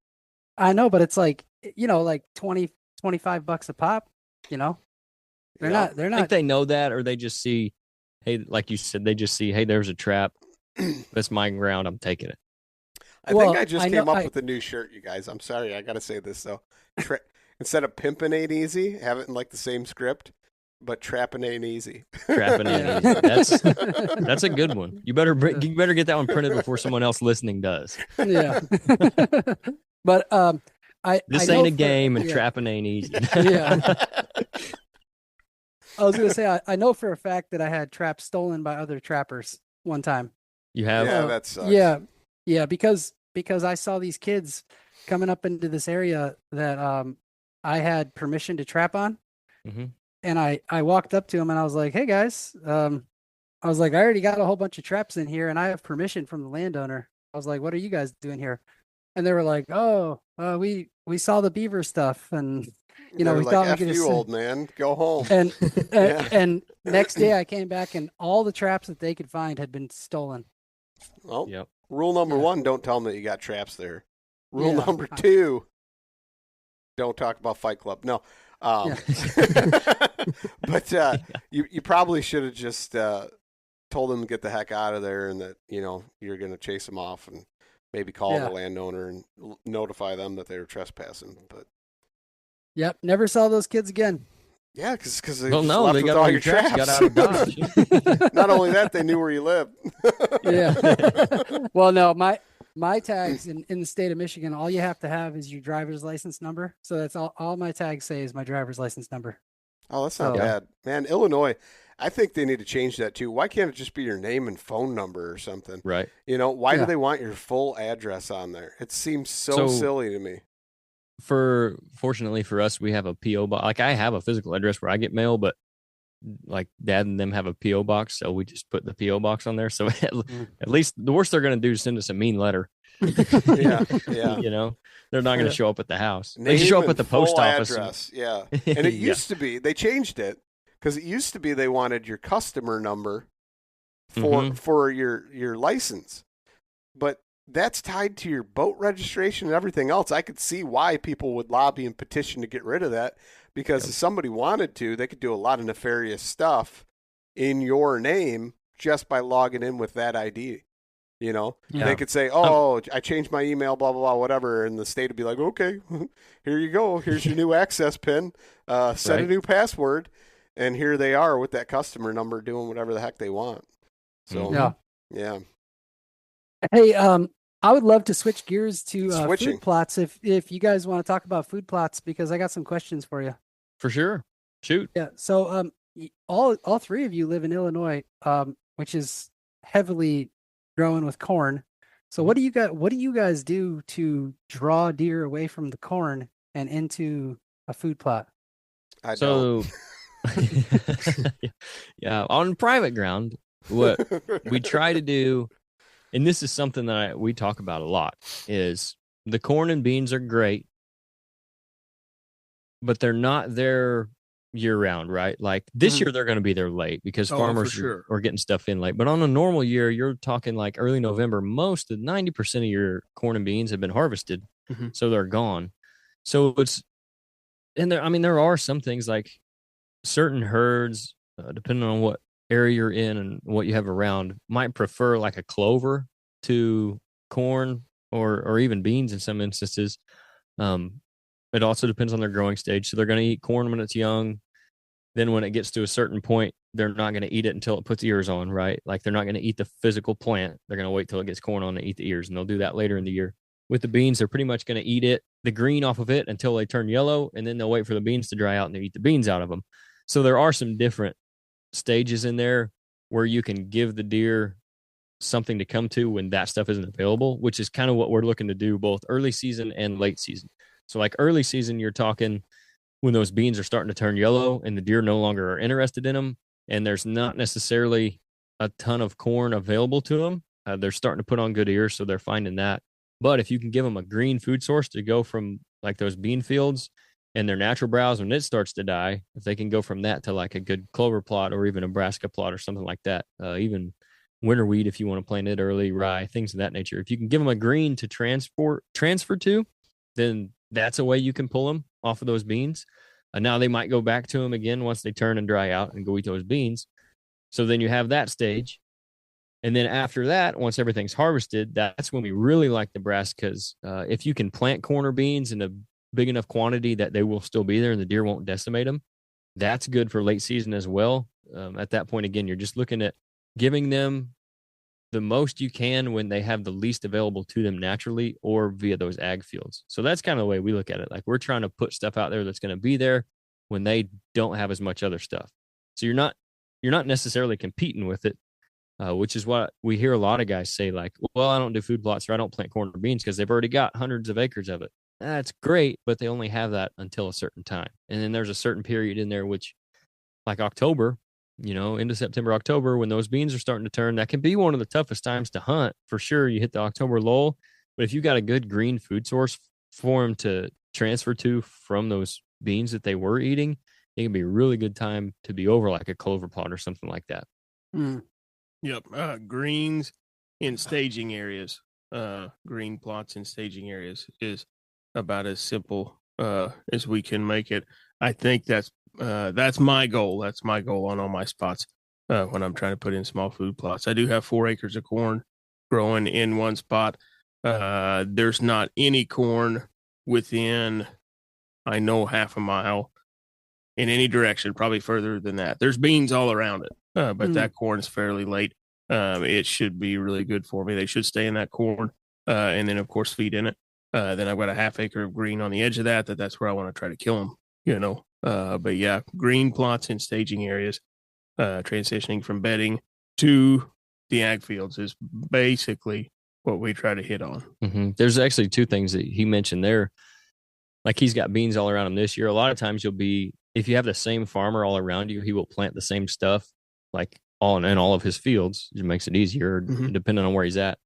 I know, but it's like, like $20, $25 a pop. They're not. I think they know that, or they just see, hey, like you said, they just see, hey, there's a trap. That's my ground. I'm taking it. I think I just came up with a new shirt, you guys. I'm sorry, I gotta say this though. Instead of pimping ain't easy, have it in like the same script, but trapping ain't easy. Trapping ain't easy. That's a good one. You better get that one printed before someone else listening does. Yeah. But this ain't a game, and trapping ain't easy. Yeah. I was gonna say I know for a fact that I had traps stolen by other trappers one time. You have? Yeah, that sucks. Yeah, because I saw these kids coming up into this area that I had permission to trap on. And I walked up to them and I was like, hey guys, I was like, I already got a whole bunch of traps in here and I have permission from the landowner. I was like, what are you guys doing here? And they were like, oh, we saw the beaver stuff. And, we like, thought F we could you, old man, go home. And, and next day I came back and all the traps that they could find had been stolen. Well, rule number 1, don't tell them that you got traps there. Rule number 2, don't talk about Fight Club. No. But you probably should have just told them to get the heck out of there, and that you're going to chase them off and maybe call the landowner and notify them that they were trespassing. But yep, never saw those kids again. Yeah, because they they got with all your traps. Got out of Dodge. Not only that, they knew where you lived. Yeah. Well, no, my tags in the state of Michigan, all you have to have is your driver's license number. So that's all my tags say is my driver's license number. Oh, that's not bad. Man, Illinois, I think they need to change that too. Why can't it just be your name and phone number or something? Right. Why do they want your full address on there? It seems so silly to me. Fortunately for us, we have a PO box. Like, I have a physical address where I get mail, but like Dad and them have a PO box, so we just put the PO box on there. So at least the worst they're going to do is send us a mean letter. Yeah. They're not going to show up at the house. Name they show up at the post office. Address. Yeah, and it used to be they changed it because it used to be they wanted your customer number for your license, but that's tied to your boat registration and everything else. I could see why people would lobby and petition to get rid of that, because if somebody wanted to, they could do a lot of nefarious stuff in your name just by logging in with that ID. They could say, I changed my email, blah, blah, blah, whatever. And the state would be like, okay, here you go. Here's your new access pin. Set a new password. And here they are with that customer number doing whatever the heck they want. So, yeah. Hey, I would love to switch gears to food plots if you guys want to talk about food plots, because I got some questions for you. For sure. Shoot. Yeah. So all three of you live in Illinois, which is heavily growing with corn. So what do you guys do to draw deer away from the corn and into a food plot? I don't. Yeah, on private ground, what we try to do, and this is something that we talk about a lot, is the corn and beans are great, but they're not there year-round, right? Like this year, they're going to be there late because farmers are getting stuff in late. But on a normal year, you're talking like early November, 90% of your corn and beans have been harvested, so they're gone. So there are some things like certain herds, depending on what area you're in and what you have around, might prefer like a clover to corn or even beans in some instances. It also depends on their growing stage. So they're going to eat corn when it's young. Then when it gets to a certain point, they're not going to eat it until it puts ears on, right? Like they're not going to eat the physical plant. They're going to wait till it gets corn on and eat the ears, and they'll do that later in the year. With the beans, they're pretty much going to eat the green off of it until they turn yellow, and then they'll wait for the beans to dry out and they eat the beans out of them. So there are some different stages in there where you can give the deer something to come to when that stuff isn't available, which is kind of what we're looking to do both early season and late season. So like early season, you're talking when those beans are starting to turn yellow and the deer no longer are interested in them, and there's not necessarily a ton of corn available to them. They're starting to put on good ears, so they're finding that. But if you can give them a green food source to go from like those bean fields and their natural browse when it starts to die, if they can go from that to like a good clover plot or even a brassica plot or something like that, even winter wheat if you want to plant it early, rye, things of that nature. If you can give them a green to transfer to, then that's a way you can pull them off of those beans. Now they might go back to them again once they turn and dry out and go eat those beans. So then you have that stage. And then after that, once everything's harvested, that's when we really like the brassicas. If you can plant corn or beans in a big enough quantity that they will still be there and the deer won't decimate them, that's good for late season as well. At that point, again, you're just looking at giving them the most you can when they have the least available to them naturally or via those ag fields. So that's kind of the way we look at it. Like we're trying to put stuff out there that's going to be there when they don't have as much other stuff. So you're not necessarily competing with it, which is what we hear a lot of guys say, like, well, I don't do food plots or I don't plant corn or beans because they've already got hundreds of acres of it. That's great, but they only have that until a certain time. And then there's a certain period in there, which like October, into September, October, when those beans are starting to turn, that can be one of the toughest times to hunt. For sure, you hit the October lull, but if you got a good green food source for them to transfer to from those beans that they were eating, it can be a really good time to be over like a clover plot or something like that. Yep. Greens in staging areas, green plots in staging areas is about as simple as we can make it. I think that's my goal. That's my goal on all my spots. when I'm trying to put in small food plots. I do have 4 acres of corn growing in one spot. There's not any corn within, I know, half a mile in any direction, probably further than that. There's beans all around it, but that corn is fairly late. It should be really good for me. They should stay in that corn, and then, of course, feed in it. Then I've got a half acre of green on the edge of that's where I want to try to kill them, you know. But yeah, green plots in staging areas, transitioning from bedding to the ag fields is basically what we try to hit on. Mm-hmm. There's actually 2 things that he mentioned there. Like, he's got beans all around him this year. A lot of times if you have the same farmer all around you, he will plant the same stuff, like in all of his fields. It makes it easier, depending on where he's at.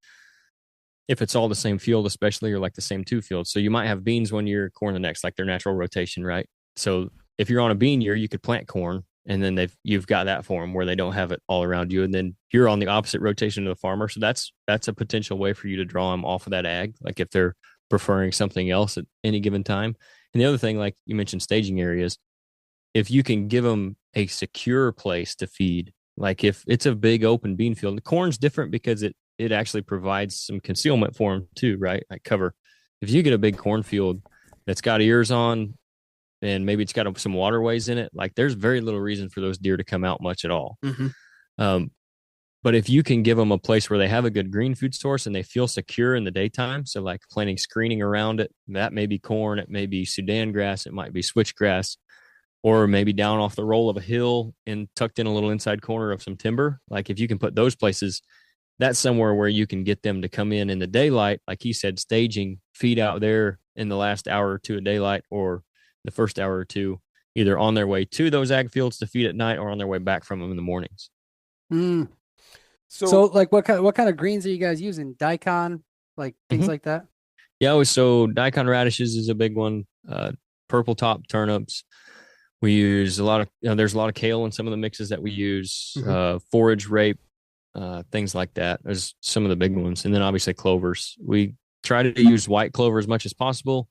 If it's all the same field, especially, or like the same 2 fields. So you might have beans one year, corn the next, like their natural rotation, right? So if you're on a bean year, you could plant corn, and then you've got that for them where they don't have it all around you. And then you're on the opposite rotation of the farmer. So that's a potential way for you to draw them off of that ag, like if they're preferring something else at any given time. And the other thing, like you mentioned, staging areas, if you can give them a secure place to feed, like if it's a big open bean field, the corn's different because it actually provides some concealment for them too, right? Like cover. If you get a big cornfield that's got ears on and maybe it's got some waterways in it, like there's very little reason for those deer to come out much at all. But if you can give them a place where they have a good green food source and they feel secure in the daytime, so like planting screening around it, that may be corn, it may be Sudan grass, it might be switchgrass, or maybe down off the roll of a hill and tucked in a little inside corner of some timber. Like if you can put those places, that's somewhere where you can get them to come in the daylight, like he said, staging, feed out there in the last hour or 2 of daylight, or the first hour or 2, either on their way to those ag fields to feed at night or on their way back from them in the mornings. So like what kind of greens are you guys using? Daikon, like things like that? Yeah, so daikon radishes is a big one. Purple top turnips. We use a lot of, there's a lot of kale in some of the mixes that we use. Forage rape, things like that. There's some of the big ones. And then obviously clovers. We try to use white clover as much as possible.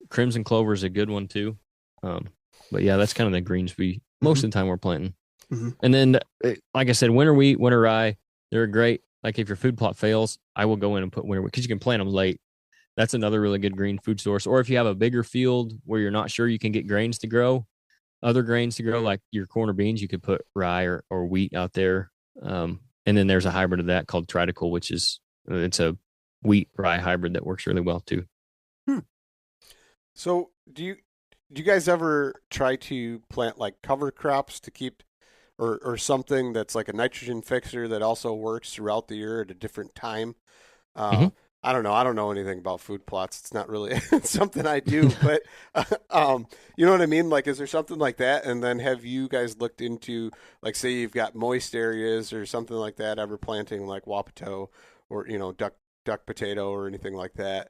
Crimson clover is a good one too. But yeah, that's kind of the greens most of the time we're planting. And then, like I said, winter wheat, winter rye, they're great. Like if your food plot fails, I will go in and put winter wheat because you can plant them late. That's another really good green food source. Or if you have a bigger field where you're not sure you can get grains to grow, other grains to grow, like your corn or beans, you could put rye or wheat out there. And then there's a hybrid of that called Triticale, which is, it's a wheat rye hybrid that works really well too. So do you guys ever try to plant like cover crops to keep, or something that's like a nitrogen fixer that also works throughout the year at a different time? I don't know. I don't know anything about food plots. It's not really something I do, but you know what I mean? Like, is there something like that? And then have you guys looked into, like, say you've got moist areas or something like that, ever planting like wapato or, duck potato or anything like that?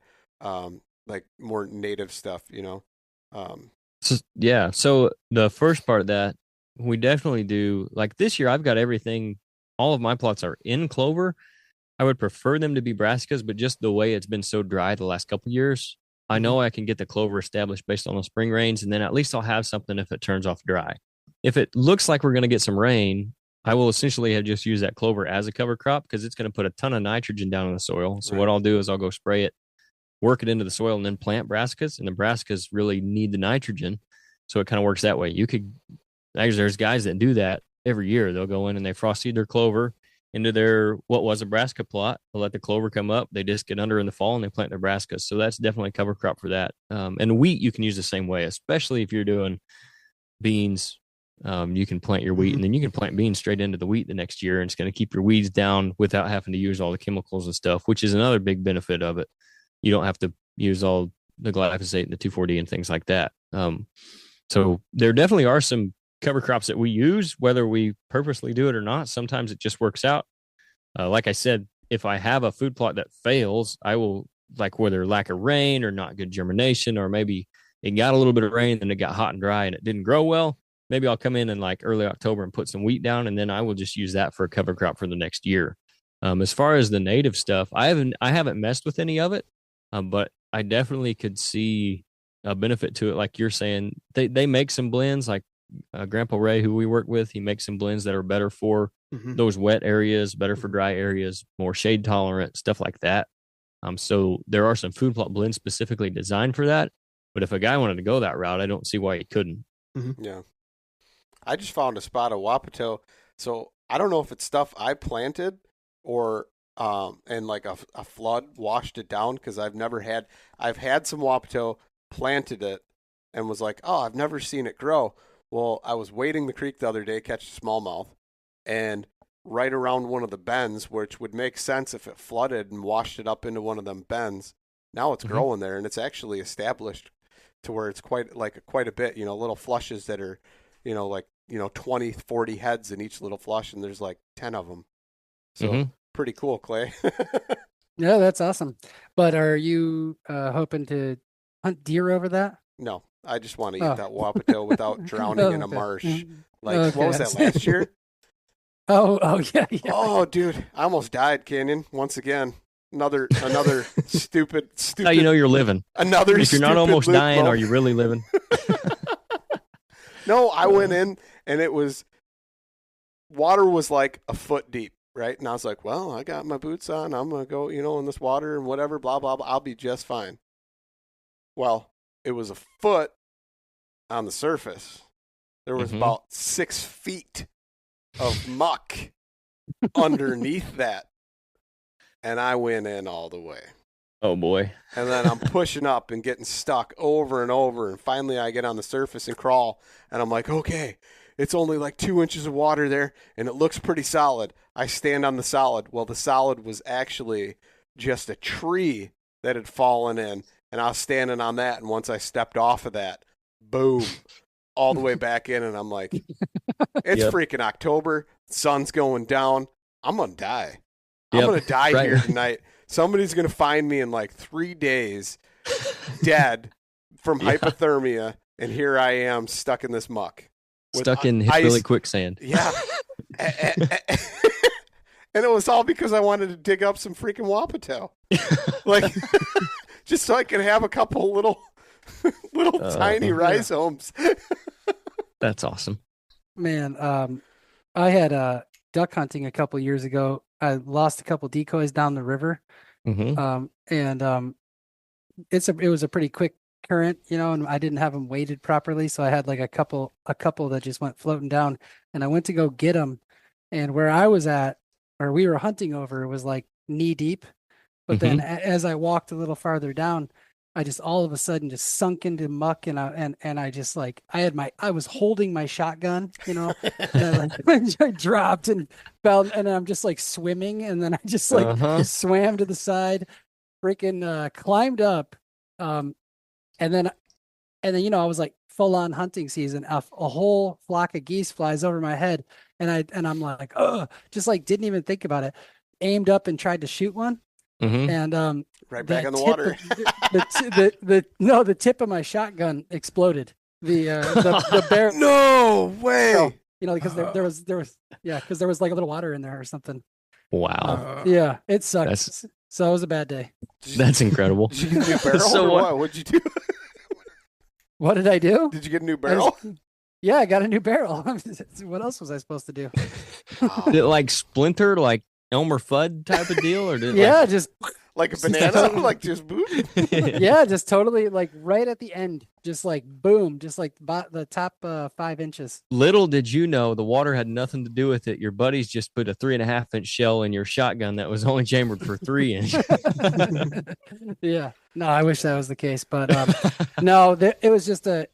Like more native stuff, So the first part of that, we definitely do. Like this year, I've got everything. All of my plots are in clover. I would prefer them to be brassicas, but just the way it's been so dry the last couple of years, I know I can get the clover established based on the spring rains, and then at least I'll have something if it turns off dry. If it looks like we're going to get some rain, I will essentially have just used that clover as a cover crop because it's going to put a ton of nitrogen down in the soil. So what I'll do is I'll go spray it, work it into the soil, and then plant brassicas. And the brassicas really need the nitrogen, so it kind of works that way. You could actually, there's guys that do that every year. They'll go in and they frost seed their clover into their what was a brassica plot. They'll let the clover come up. They just get under in the fall and they plant their brassicas. So that's definitely a cover crop for that. And wheat you can use the same way, especially if you're doing beans. You can plant your wheat and then you can plant beans straight into the wheat the next year, and it's going to keep your weeds down without having to use all the chemicals and stuff, which is another big benefit of it. You don't have to use all the glyphosate and the 2,4-D and things like that. So there definitely are some cover crops that we use, whether we purposely do it or not. Sometimes it just works out. Like I said, if I have a food plot that fails, I will, like whether lack of rain or not good germination, or maybe it got a little bit of rain and it got hot and dry and it didn't grow well. Maybe I'll come in like early October and put some wheat down, and then I will just use that for a cover crop for the next year. As far as the native stuff, I haven't messed with any of it, but I definitely could see a benefit to it. Like you're saying, they make some blends, like Grandpa Ray, who we work with, he makes some blends that are better for those wet areas, better for dry areas, more shade tolerant, stuff like that. So there are some food plot blends specifically designed for that. But if a guy wanted to go that route, I don't see why he couldn't. Yeah. I just found a spot of Wapato. So I don't know if it's stuff I planted or and like a flood washed it down, because I've had some Wapato, planted it, and was like, oh, I've never seen it grow. Well, I was wading the creek the other day, catch a smallmouth, and right around one of the bends, which would make sense if it flooded and washed it up into one of them bends. Now it's growing there, and it's actually established to where it's quite a bit, little flushes that are, 20, 40 heads in each little flush, and there's like 10 of them. So pretty cool, Clay. Yeah, that's awesome. But are you hoping to hunt deer over that? No, I just want to eat that Wapato without drowning in a marsh. Like, what was that, last year? Oh, yeah. Oh, dude, I almost died, Canyon, once again. Another stupid. How you know you're living? If you're not almost dying, are you really living? No, I went in and water was like a foot deep, right? And I was like, well, I got my boots on. I'm going to go, in this water and whatever, blah, blah, blah. I'll be just fine. Well, it was a foot on the surface. There was about 6 feet of muck underneath that. And I went in all the way. Oh, boy. And then I'm pushing up and getting stuck over and over. And finally I get on the surface and crawl. And I'm like, okay, it's only like 2 inches of water there. And it looks pretty solid. I stand on the solid. Well, the solid was actually just a tree that had fallen in. And I was standing on that. And once I stepped off of that, boom, all the way back in. And I'm like, it's freaking October. Sun's going down. I'm going to die. I'm going to die here tonight. Somebody's going to find me in like 3 days dead from hypothermia. And here I am stuck in this muck. Stuck in hillbilly quicksand. Yeah. And it was all because I wanted to dig up some freaking Wapato. Like, just so I could have a couple little tiny rhizomes. That's awesome. Man, I had duck hunting a couple years ago. I lost a couple decoys down the river, and it was a pretty quick current, and I didn't have them weighted properly, so I had like a couple that just went floating down, and I went to go get them, and where we were hunting over was like knee deep, but then as I walked a little farther down, I just all of a sudden just sunk into muck, and I just like I was holding my shotgun, and I dropped and fell, and I'm just like swimming, and then I just like swam to the side, freaking climbed up, and then I was like full on hunting season. A whole flock of geese flies over my head, and I'm like, oh, just like didn't even think about it. Aimed up and tried to shoot one. And right back in the water. The tip of my shotgun exploded. The barrel. No way. So, because there was like a little water in there or something. Wow. Yeah, it sucked. So it was a bad day. That's incredible. Did you get a new barrel? So what? What'd you do? What did I do? Did you get a new barrel? Yeah, I got a new barrel. What else was I supposed to do? Did it like splinter, like Elmer Fudd type of deal, or did it just like a banana, like just boom? Yeah, just totally like right at the end, just like boom, just like the top 5 inches. Little did you know, the water had nothing to do with it. Your buddies just put a 3.5-inch shell in your shotgun that was only chambered for 3 inches. Yeah, no, I wish that was the case, but no, it was just a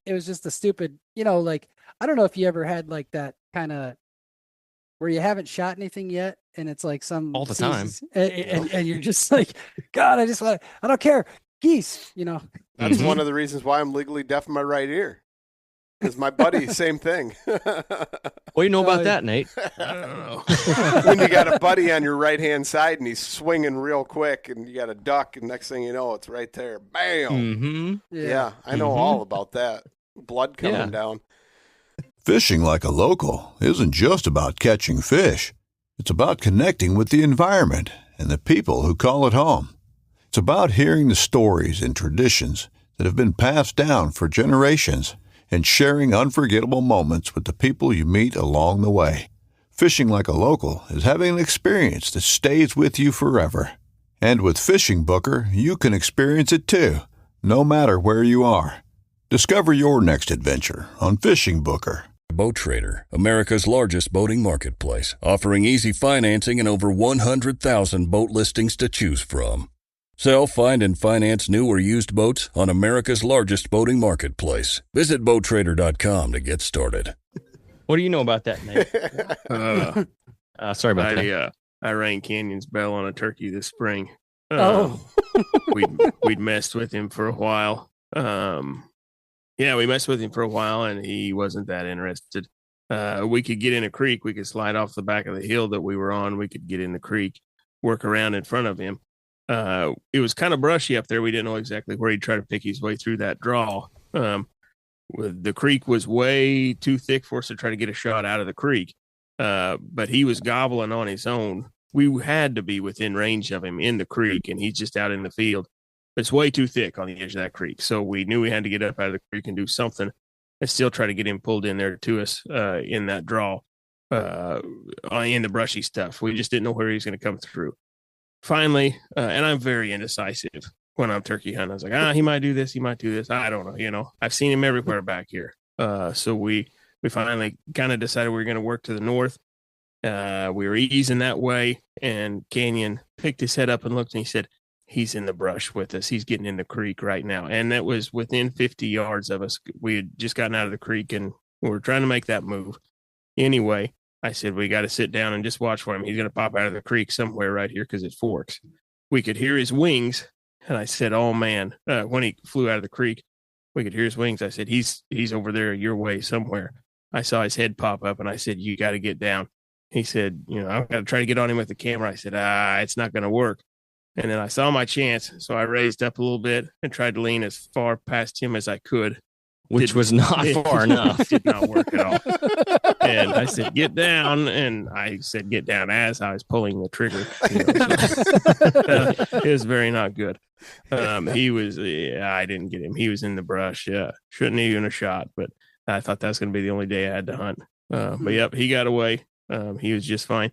stupid, like I don't know if you ever had like that kind of where you haven't shot anything yet, and it's like some all the time, and you're just like, God, I don't care, geese, That's one of the reasons why I'm legally deaf in my right ear. Because my buddy, same thing. What do you know about that, Nate? I don't know. When you got a buddy on your right-hand side and he's swinging real quick, and you got a duck, and next thing you know, it's right there. Bam! Yeah, I know all about that. Blood coming down. Fishing like a local isn't just about catching fish. It's about connecting with the environment and the people who call it home. It's about hearing the stories and traditions that have been passed down for generations and sharing unforgettable moments with the people you meet along the way. Fishing like a local is having an experience that stays with you forever. And with Fishing Booker, you can experience it too, no matter where you are. Discover your next adventure on Fishing Booker. Boat Trader, America's largest boating marketplace, offering easy financing and over 100,000 boat listings to choose from. Sell, find, and finance new or used boats on America's largest boating marketplace. Visit BoatTrader.com to get started. What do you know about that, Nate? Sorry about that. I rang Canyon's bell on a turkey this spring. Oh. We'd messed with him for a while. We messed with him for a while, and he wasn't that interested. We could get in a creek. We could slide off the back of the hill that we were on. We could get in the creek, work around in front of him. It was kind of brushy up there. We didn't know exactly where he'd try to pick his way through that draw. The creek was way too thick for us to try to get a shot out of the creek. But he was gobbling on his own. We had to be within range of him in the creek, and he's just out in the field. It's way too thick on the edge of that creek. So we knew we had to get up out of the creek and do something and still try to get him pulled in there to us in that draw, in the brushy stuff. We just didn't know where he was going to come through. Finally, and I'm very indecisive when I'm turkey hunting. I was like, he might do this. He might do this. I don't know. I've seen him everywhere back here. So we finally kind of decided we were going to work to the north. We were easing that way, and Canyon picked his head up and looked, and he said, he's in the brush with us. He's getting in the creek right now. And that was within 50 yards of us. We had just gotten out of the creek, and we were trying to make that move. Anyway, I said, we got to sit down and just watch for him. He's going to pop out of the creek somewhere right here because it forks. We could hear his wings. And I said, oh, man, when he flew out of the creek, we could hear his wings. I said, he's over there your way somewhere. I saw his head pop up, and I said, you got to get down. He said, I've got to try to get on him with the camera. I said, it's not going to work. And then I saw my chance, so I raised up a little bit and tried to lean as far past him as I could. Which was not far enough. It did not work at all. And I said, get down. And I said, get down as I was pulling the trigger. It was very not good. I didn't get him. He was in the brush. Yeah. Shouldn't even have shot, but I thought that was going to be the only day I had to hunt. But yep, he got away. He was just fine.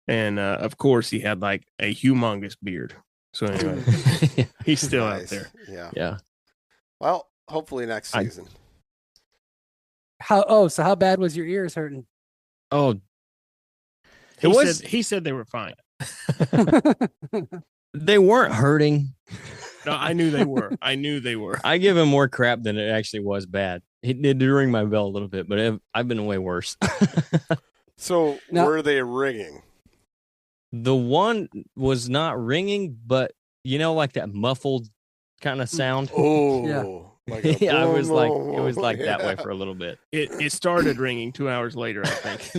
And of course, he had like a humongous beard. So anyway, he's still out there. Yeah. Well, hopefully next season. So how bad was your ears hurting? Oh, he said they were fine. They weren't hurting. No, I knew they were. I give him more crap than it actually was bad. He did ring my bell a little bit, but I've been way worse. So were they ringing? The one was not ringing, but like that muffled kind of sound. Oh, yeah. Like yeah, it was like that way for a little bit. It started ringing 2 hours later, I think.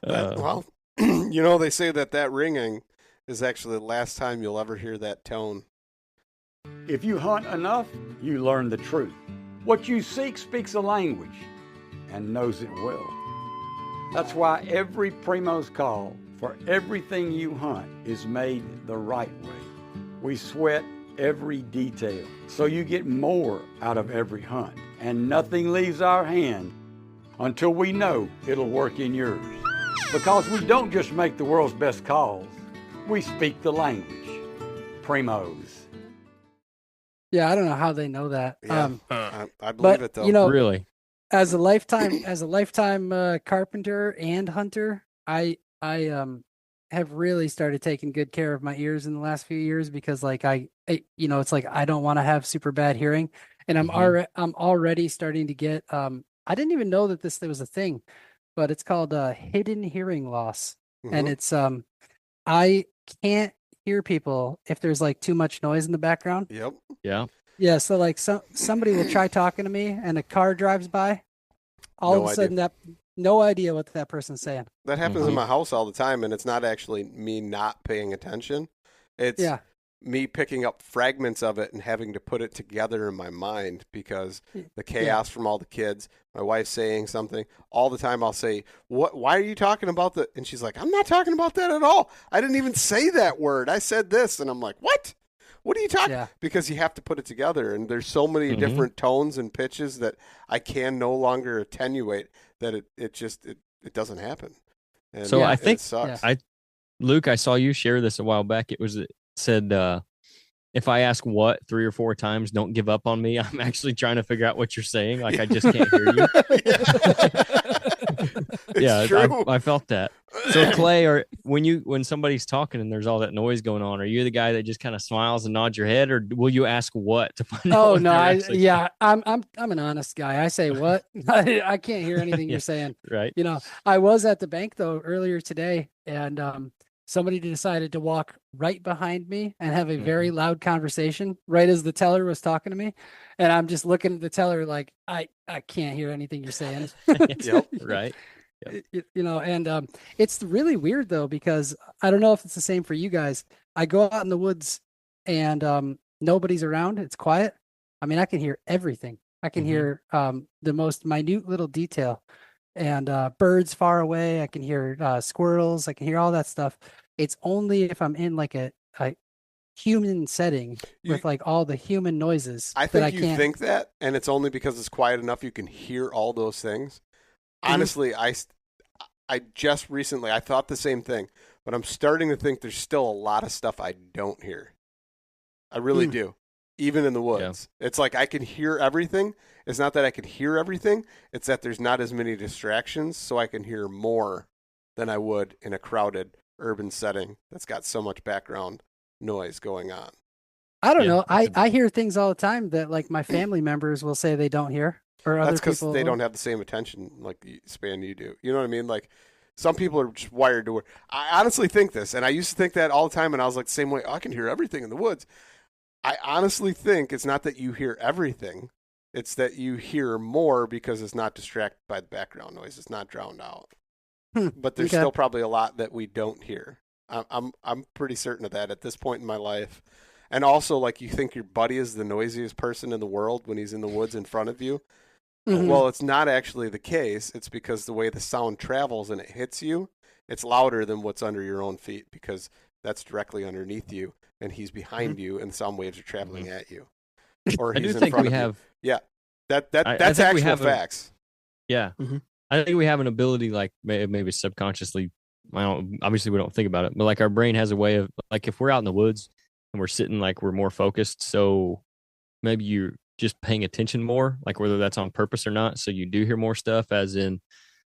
Well, they say that ringing is actually the last time you'll ever hear that tone. If you hunt enough, you learn the truth. What you seek speaks a language and knows it well. That's why every Primo's call for everything you hunt is made the right way. We sweat every detail so you get more out of every hunt, and nothing leaves our hand until we know it'll work in yours. Because we don't just make the world's best calls, we speak the language. Primos. Yeah, I don't know how they know that. Yeah, I believe it though. Really, as a lifetime carpenter and hunter, I have really started taking good care of my ears in the last few years because it's like I don't want to have super bad hearing, and I'm already starting to get I didn't even know that this was a thing, but it's called hidden hearing loss, and it's I can't hear people if there's like too much noise in the background. Yep. Yeah. So like somebody will try talking to me, and a car drives by. All of a sudden, no idea what that person's saying. That happens in my house all the time, and it's not actually me not paying attention. It's me picking up fragments of it and having to put it together in my mind because the chaos from all the kids, my wife saying something. All the time I'll say, why are you talking about that? And she's like, I'm not talking about that at all. I didn't even say that word. I said this. And I'm like, what? What are you talking? Yeah. Because you have to put it together, and there's so many different tones and pitches that I can no longer attenuate that it doesn't happen. And so I think it sucks. Luke, I saw you share this a while back. It said, if I ask what 3 or 4 times, don't give up on me. I'm actually trying to figure out what you're saying. Like, I just can't hear you. Yeah, true. I felt that. So Clay, or when somebody's talking and there's all that noise going on, are you the guy that just kind of smiles and nods your head, or will you ask what to find out? Oh no, I'm an honest guy. I say what? I can't hear anything you're saying. Right. You know, I was at the bank though earlier today, and somebody decided to walk right behind me and have a very loud conversation right as the teller was talking to me, and I'm just looking at the teller like I can't hear anything you're saying. Yep. Right. You know, and it's really weird though, because I don't know if it's the same for you guys. I go out in the woods and nobody's around. It's quiet. I mean, I can hear everything. I can hear the most minute little detail, and birds far away. I can hear squirrels. I can hear all that stuff. It's only if I'm in like a human setting with like all the human noises. I think you think that, and it's only because it's quiet enough you can hear all those things. Honestly, I just recently, I thought the same thing, but I'm starting to think there's still a lot of stuff I don't hear. I really do, even in the woods. Yeah. It's like I can hear everything. It's not that I can hear everything. It's that there's not as many distractions, so I can hear more than I would in a crowded urban setting that's got so much background noise going on. I don't know. I hear things all the time that like my family members will say they don't hear. That's because they don't have the same attention span you do. You know what I mean? Like some people are just wired to where I honestly think this, and I used to think that all the time, and I was like the same way. Oh, I can hear everything in the woods. I honestly think it's not that you hear everything; it's that you hear more because it's not distracted by the background noise. It's not drowned out. But there's still probably a lot that we don't hear. I'm pretty certain of that at this point in my life. And also, like, you think your buddy is the noisiest person in the world when he's in the woods in front of you. Well, it's not actually the case. It's because the way the sound travels and it hits you, it's louder than what's under your own feet because that's directly underneath you, and he's behind you, and the sound waves are traveling at you. Or he's in front of you. Yeah, that's actual facts. Yeah, I think we have an ability, like maybe subconsciously. Obviously, we don't think about it, but like our brain has a way of, like, if we're out in the woods and we're sitting, like, we're more focused. So maybe you're just paying attention more, like whether that's on purpose or not. So you do hear more stuff, as in,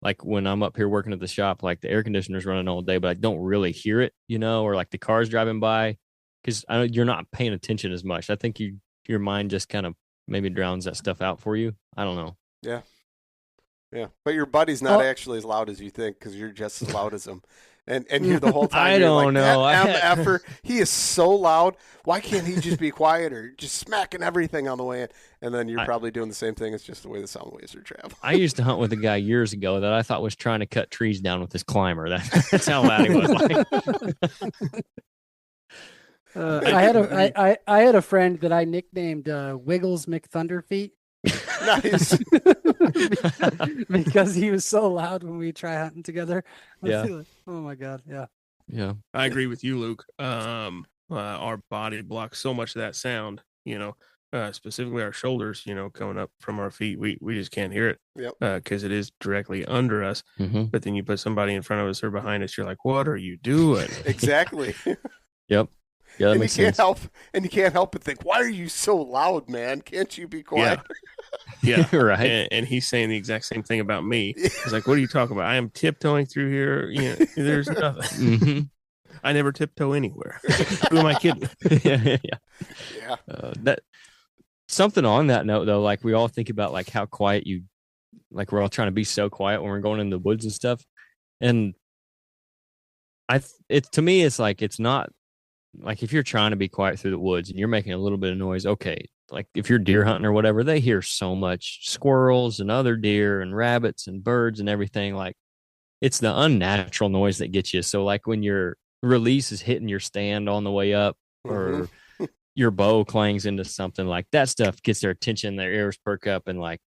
like, when I'm up here working at the shop, like the air conditioner's running all day, but I don't really hear it, you know, or like the car's driving by, because you're not paying attention as much. I think your mind just kind of maybe drowns that stuff out for you. I don't know. Yeah. Yeah. But your buddy's not actually as loud as you think, because you're just as loud as him. And you're the whole time. I don't know. That MFer, he is so loud. Why can't he just be quieter? Just smacking everything on the way in. And then you're probably doing the same thing. It's just the way the sound waves are traveling. I used to hunt with a guy years ago that I thought was trying to cut trees down with his climber. That's how loud he was. I had a friend that I nicknamed Wiggles McThunderfeet. Nice. Because he was so loud when we try hunting together. Like, oh my God. Yeah. I agree with you, Luke. Our body blocks so much of that sound, you know, specifically our shoulders, you know, coming up from our feet. We just can't hear it. Yep. Because it is directly under us. But then you put somebody in front of us or behind us, you're like, what are you doing? Exactly. Yep. Yeah, and you can't help but think, why are you so loud, man? Can't you be quiet? Yeah. Right. And he's saying the exact same thing about me. He's like, what are you talking about? I am tiptoeing through here. You know, there's nothing. I never tiptoe anywhere. Who am I kidding? Yeah. That something on that note, though, like we all think about like how quiet like we're all trying to be so quiet when we're going in the woods and stuff. And to me, it's like, it's not like, if you're trying to be quiet through the woods and you're making a little bit of noise, okay. Like if you're deer hunting or whatever, they hear so much squirrels and other deer and rabbits and birds and everything. Like, it's the unnatural noise that gets you. So like when your release is hitting your stand on the way up, or your bow clangs into something, like that stuff gets their attention, their ears perk up, and like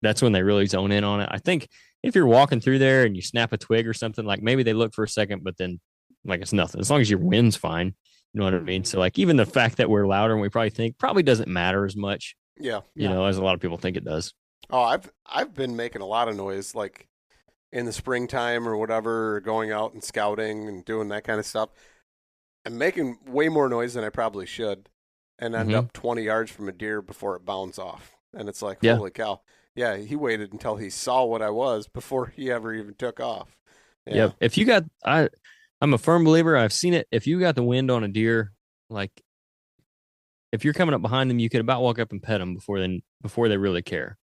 that's when they really zone in on it. I think if you're walking through there and you snap a twig or something, like maybe they look for a second, but then like it's nothing. As long as your wind's fine. You know what I mean? So like even the fact that we're louder and we probably doesn't matter as much. Yeah. You know, as a lot of people think it does. Oh, I've been making a lot of noise. Like in the springtime or whatever, or going out and scouting and doing that kind of stuff. I'm making way more noise than I probably should, and end up 20 yards from a deer before it bounds off. And it's like, holy cow. Yeah, he waited until he saw what I was before he ever even took off. Yeah. If you got, I'm a firm believer. I've seen it. If you got the wind on a deer, like if you're coming up behind them, you could about walk up and pet them before they really care.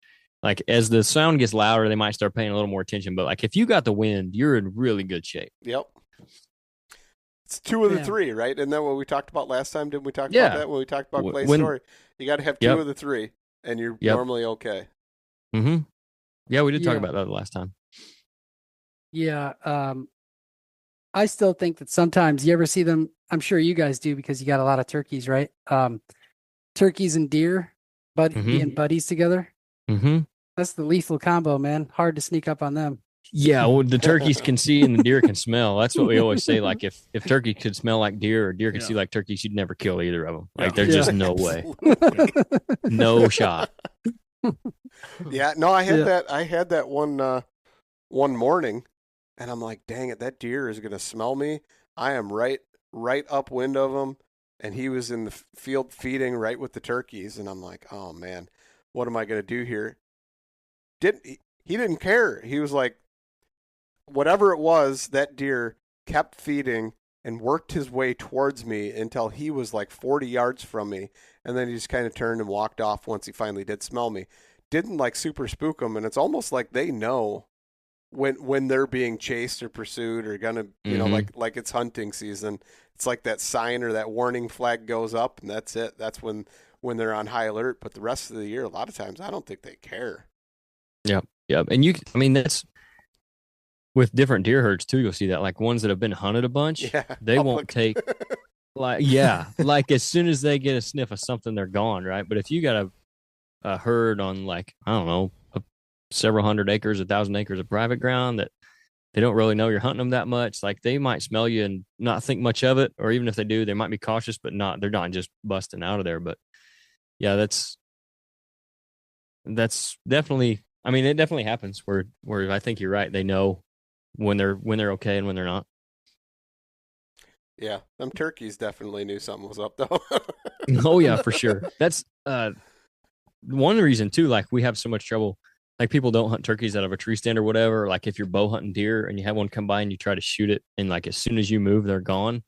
Like as the sound gets louder, they might start paying a little more attention. But like if you got the wind, you're in really good shape. Yep. It's 2 of the 3, right? Isn't that what we talked about last time? Didn't we talk about that when we talked about Clay's story? You got to have 2 of the 3, and you're normally okay. Mm-hmm. Yeah, we did talk about that last time. Yeah. I still think that sometimes you ever see them, I'm sure you guys do because you got a lot of turkeys, right? Turkeys and deer being buddies together. Mm-hmm. That's the lethal combo, man. Hard to sneak up on them. Yeah, well, the turkeys can see and the deer can smell. That's what we always say. Like if turkey could smell like deer or deer could see like turkeys, you'd never kill either of them. Like there's just no way. No shot. Yeah, no, I had that one morning, and I'm like, dang it, that deer is gonna smell me. I am right upwind of him, and he was in the field feeding right with the turkeys, and I'm like, oh man, what am I gonna do here? He didn't care. He was like, whatever it was, that deer kept feeding and worked his way towards me until he was like 40 yards from me. And then he just kind of turned and walked off once he finally did smell me. Didn't like super spook them. And it's almost like they know when they're being chased or pursued or gonna, you know, like it's hunting season. It's like that sign or that warning flag goes up and that's it. That's when they're on high alert. But the rest of the year, a lot of times, I don't think they care. Yeah. Yeah. And that's with different deer herds too. You'll see that like ones that have been hunted a bunch, they won't take like as soon as they get a sniff of something, they're gone. Right. But if you got a herd on like, I don't know, several hundred acres, 1,000 acres of private ground that they don't really know you're hunting them that much. Like they might smell you and not think much of it. Or even if they do, they might be cautious, but they're not just busting out of there. But yeah, that's definitely, it definitely happens where I think you're right. They know when they're okay and when they're not. Yeah, them turkeys definitely knew something was up though. Oh yeah, for sure. That's one reason too. Like we have so much trouble. Like people don't hunt turkeys out of a tree stand or whatever. Like if you're bow hunting deer and you have one come by and you try to shoot it, and like as soon as you move, they're gone.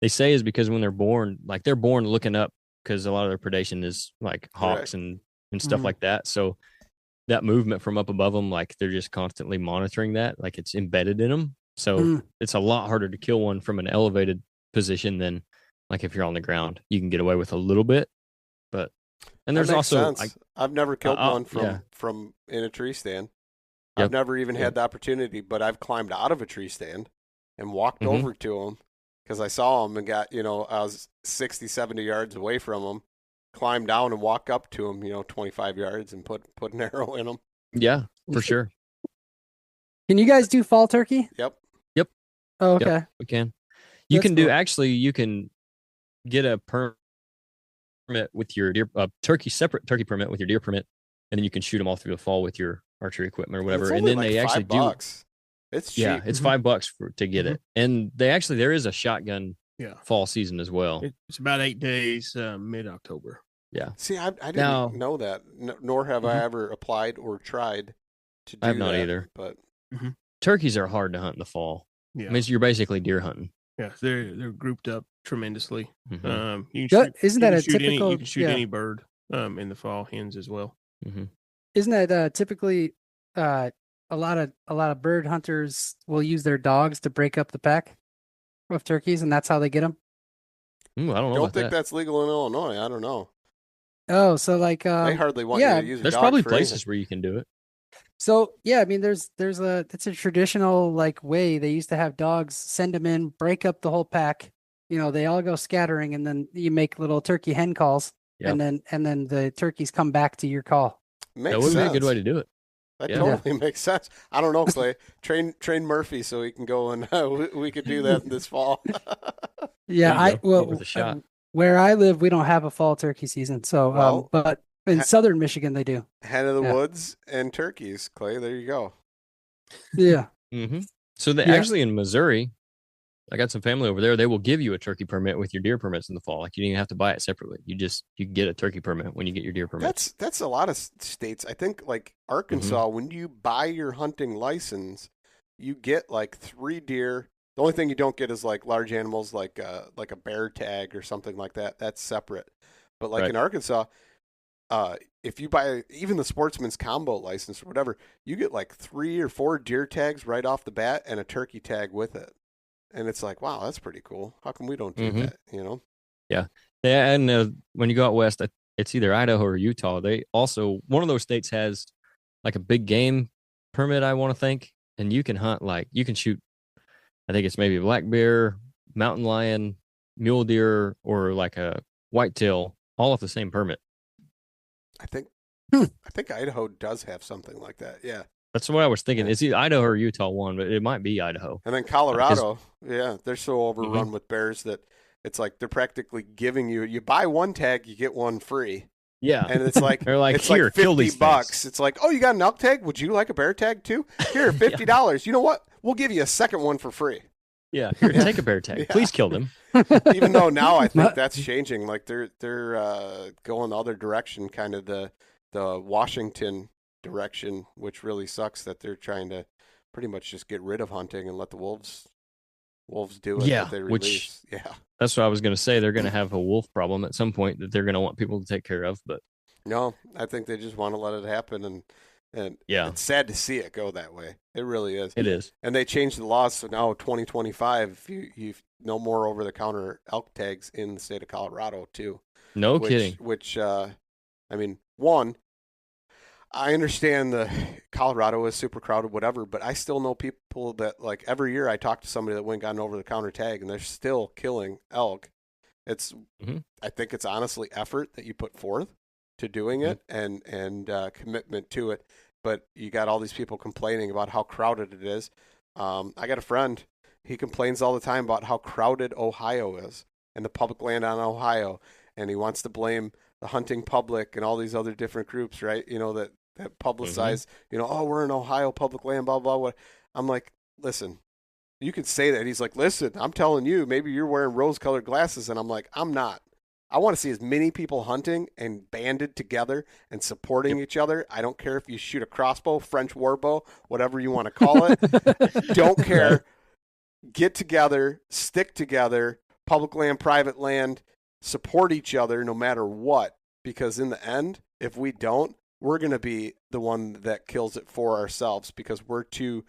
They say is because when they're born looking up because a lot of their predation is like hawks and stuff like that. So that movement from up above them, like they're just constantly monitoring that, like it's embedded in them. So it's a lot harder to kill one from an elevated position than like if you're on the ground. You can get away with a little bit, but and there's also I've never killed one from in a tree stand. I've never even had the opportunity, but I've climbed out of a tree stand and walked over to them because I saw them and got, I was 60, 70 yards away from them. Climb down and walk up to them, 25 yards and put an arrow in them. Yeah, for sure. Can you guys do fall turkey? Yep. Oh, okay. Yep, we can. You can get a permit with your deer, separate turkey permit with your deer permit, and then you can shoot them all through the fall with your archery equipment or whatever. And then they actually do. It's cheap. Yeah, it's $5 to get it. And there is a shotgun fall season as well. It's about 8 days, mid-October. Yeah. See, I didn't know that, nor have I ever applied or tried to do that. I have not either. But turkeys are hard to hunt in the fall. Yeah. You're basically deer hunting. Yeah, they're grouped up tremendously. Isn't that a typical? You can shoot any bird in the fall, hens as well. Isn't that typically a lot of bird hunters will use their dogs to break up the pack of turkeys, and that's how they get them? I don't know. Don't think that's legal in Illinois. I don't know. Oh, so like they hardly want you to use. There's probably places where you can do it. So yeah, it's a traditional like way. They used to have dogs, send them in, break up the whole pack. They all go scattering, and then you make little turkey hen calls, and then the turkeys come back to your call. That would be a good way to do it. That totally makes sense. I don't know, Clay. Train Murphy so he can go and we could do that this fall. Yeah, where I live, we don't have a fall turkey season. So, but in southern Michigan, they do. Hen of the woods and turkeys, Clay. There you go. Yeah. Mm-hmm. So actually in Missouri, I got some family over there. They will give you a turkey permit with your deer permits in the fall. Like you don't even have to buy it separately. You get a turkey permit when you get your deer permits. That's a lot of states. I think like Arkansas, when you buy your hunting license, you get like 3 deer. The only thing you don't get is like large animals like a bear tag or something like that. That's separate. But like in Arkansas, if you buy even the sportsman's combo license or whatever, you get like 3 or 4 deer tags right off the bat and a turkey tag with it. And it's like, wow, that's pretty cool. How come we don't do that, you know? Yeah. Yeah, and when you go out west, it's either Idaho or Utah. They also, one of those states has like a big game permit, I want to think, and you can hunt you can shoot, I think it's maybe black bear, mountain lion, mule deer, or like a whitetail, all off the same permit. I think Idaho does have something like that. Yeah. That's what I was thinking. It's either Idaho or Utah one, but it might be Idaho. And then Colorado, they're so overrun with bears that it's like they're practically giving you buy one tag, you get one free. Yeah. And it's like they're like, it's here, like $50. kill these things. It's like, oh, you got an elk tag? Would you like a bear tag too? Here, $50. You know what? We'll give you a second one for free. Yeah, here, take a bear tag. Please kill them. Even though now I think that's changing. Like they're going the other direction, kind of the Washington direction, which really sucks that they're trying to pretty much just get rid of hunting and let the wolves do it. Yeah, that they release. That's what I was going to say. They're going to have a wolf problem at some point that they're going to want people to take care of. But no, I think they just want to let it happen, and it's sad to see it go that way. It really is. It is. And they changed the laws, so now 2025, you no more over-the-counter elk tags in the state of Colorado too. No kidding. Which I mean, one, I understand the Colorado is super crowded, whatever, but I still know people that like every year I talk to somebody that went and got an over-the-counter tag, and they're still killing elk. It's I think it's honestly effort that you put forth to doing it and commitment to it. But you got all these people complaining about how crowded it is. I got a friend. He complains all the time about how crowded Ohio is and the public land on Ohio, and he wants to blame the hunting public and all these other different groups, right? You know, that publicize, you know, oh, we're in Ohio public land, blah, blah, blah. I'm like, listen, you could say that. He's like, listen, I'm telling you, maybe you're wearing rose-colored glasses. And I'm like, I'm not. I want to see as many people hunting and banded together and supporting each other. I don't care if you shoot a crossbow, French war bow, whatever you want to call it. Don't care. Get together, stick together, public land, private land, support each other no matter what. Because in the end, if we don't, we're going to be the one that kills it for ourselves because we're too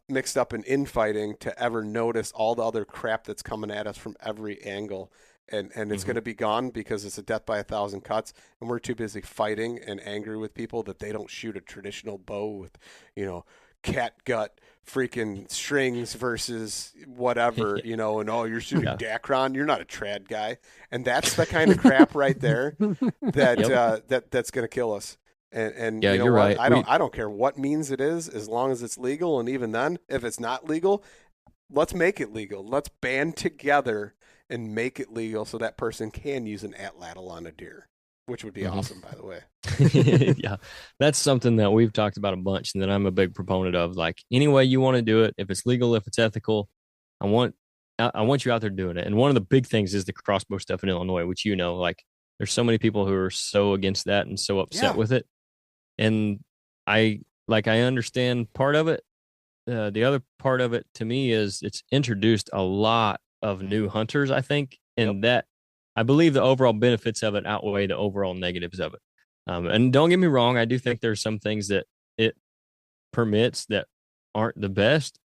mixed up in infighting to ever notice all the other crap that's coming at us from every angle. And it's going to be gone because it's a death by 1,000 cuts, and we're too busy fighting and angry with people that they don't shoot a traditional bow with, you know, cat gut freaking strings versus whatever, you know, and you're shooting Dacron, you're not a trad guy, and that's the kind of crap right there that that's going to kill us. And you know you're what? right. I don't care what means it is, as long as it's legal, and even then, if it's not legal, let's make it legal. Let's band together and make it legal so that person can use an atlatl on a deer, which would be awesome, by the way. Yeah, that's something that we've talked about a bunch and that I'm a big proponent of. Like, any way you want to do it, if it's legal, if it's ethical, I want you out there doing it. And one of the big things is the crossbow stuff in Illinois, which, you know, like there's so many people who are so against that and so upset with it. And I understand part of it. The other part of it to me is it's introduced a lot of new hunters, I think, and that I believe the overall benefits of it outweigh the overall negatives of it. And don't get me wrong, I do think there's some things that it permits that aren't the best,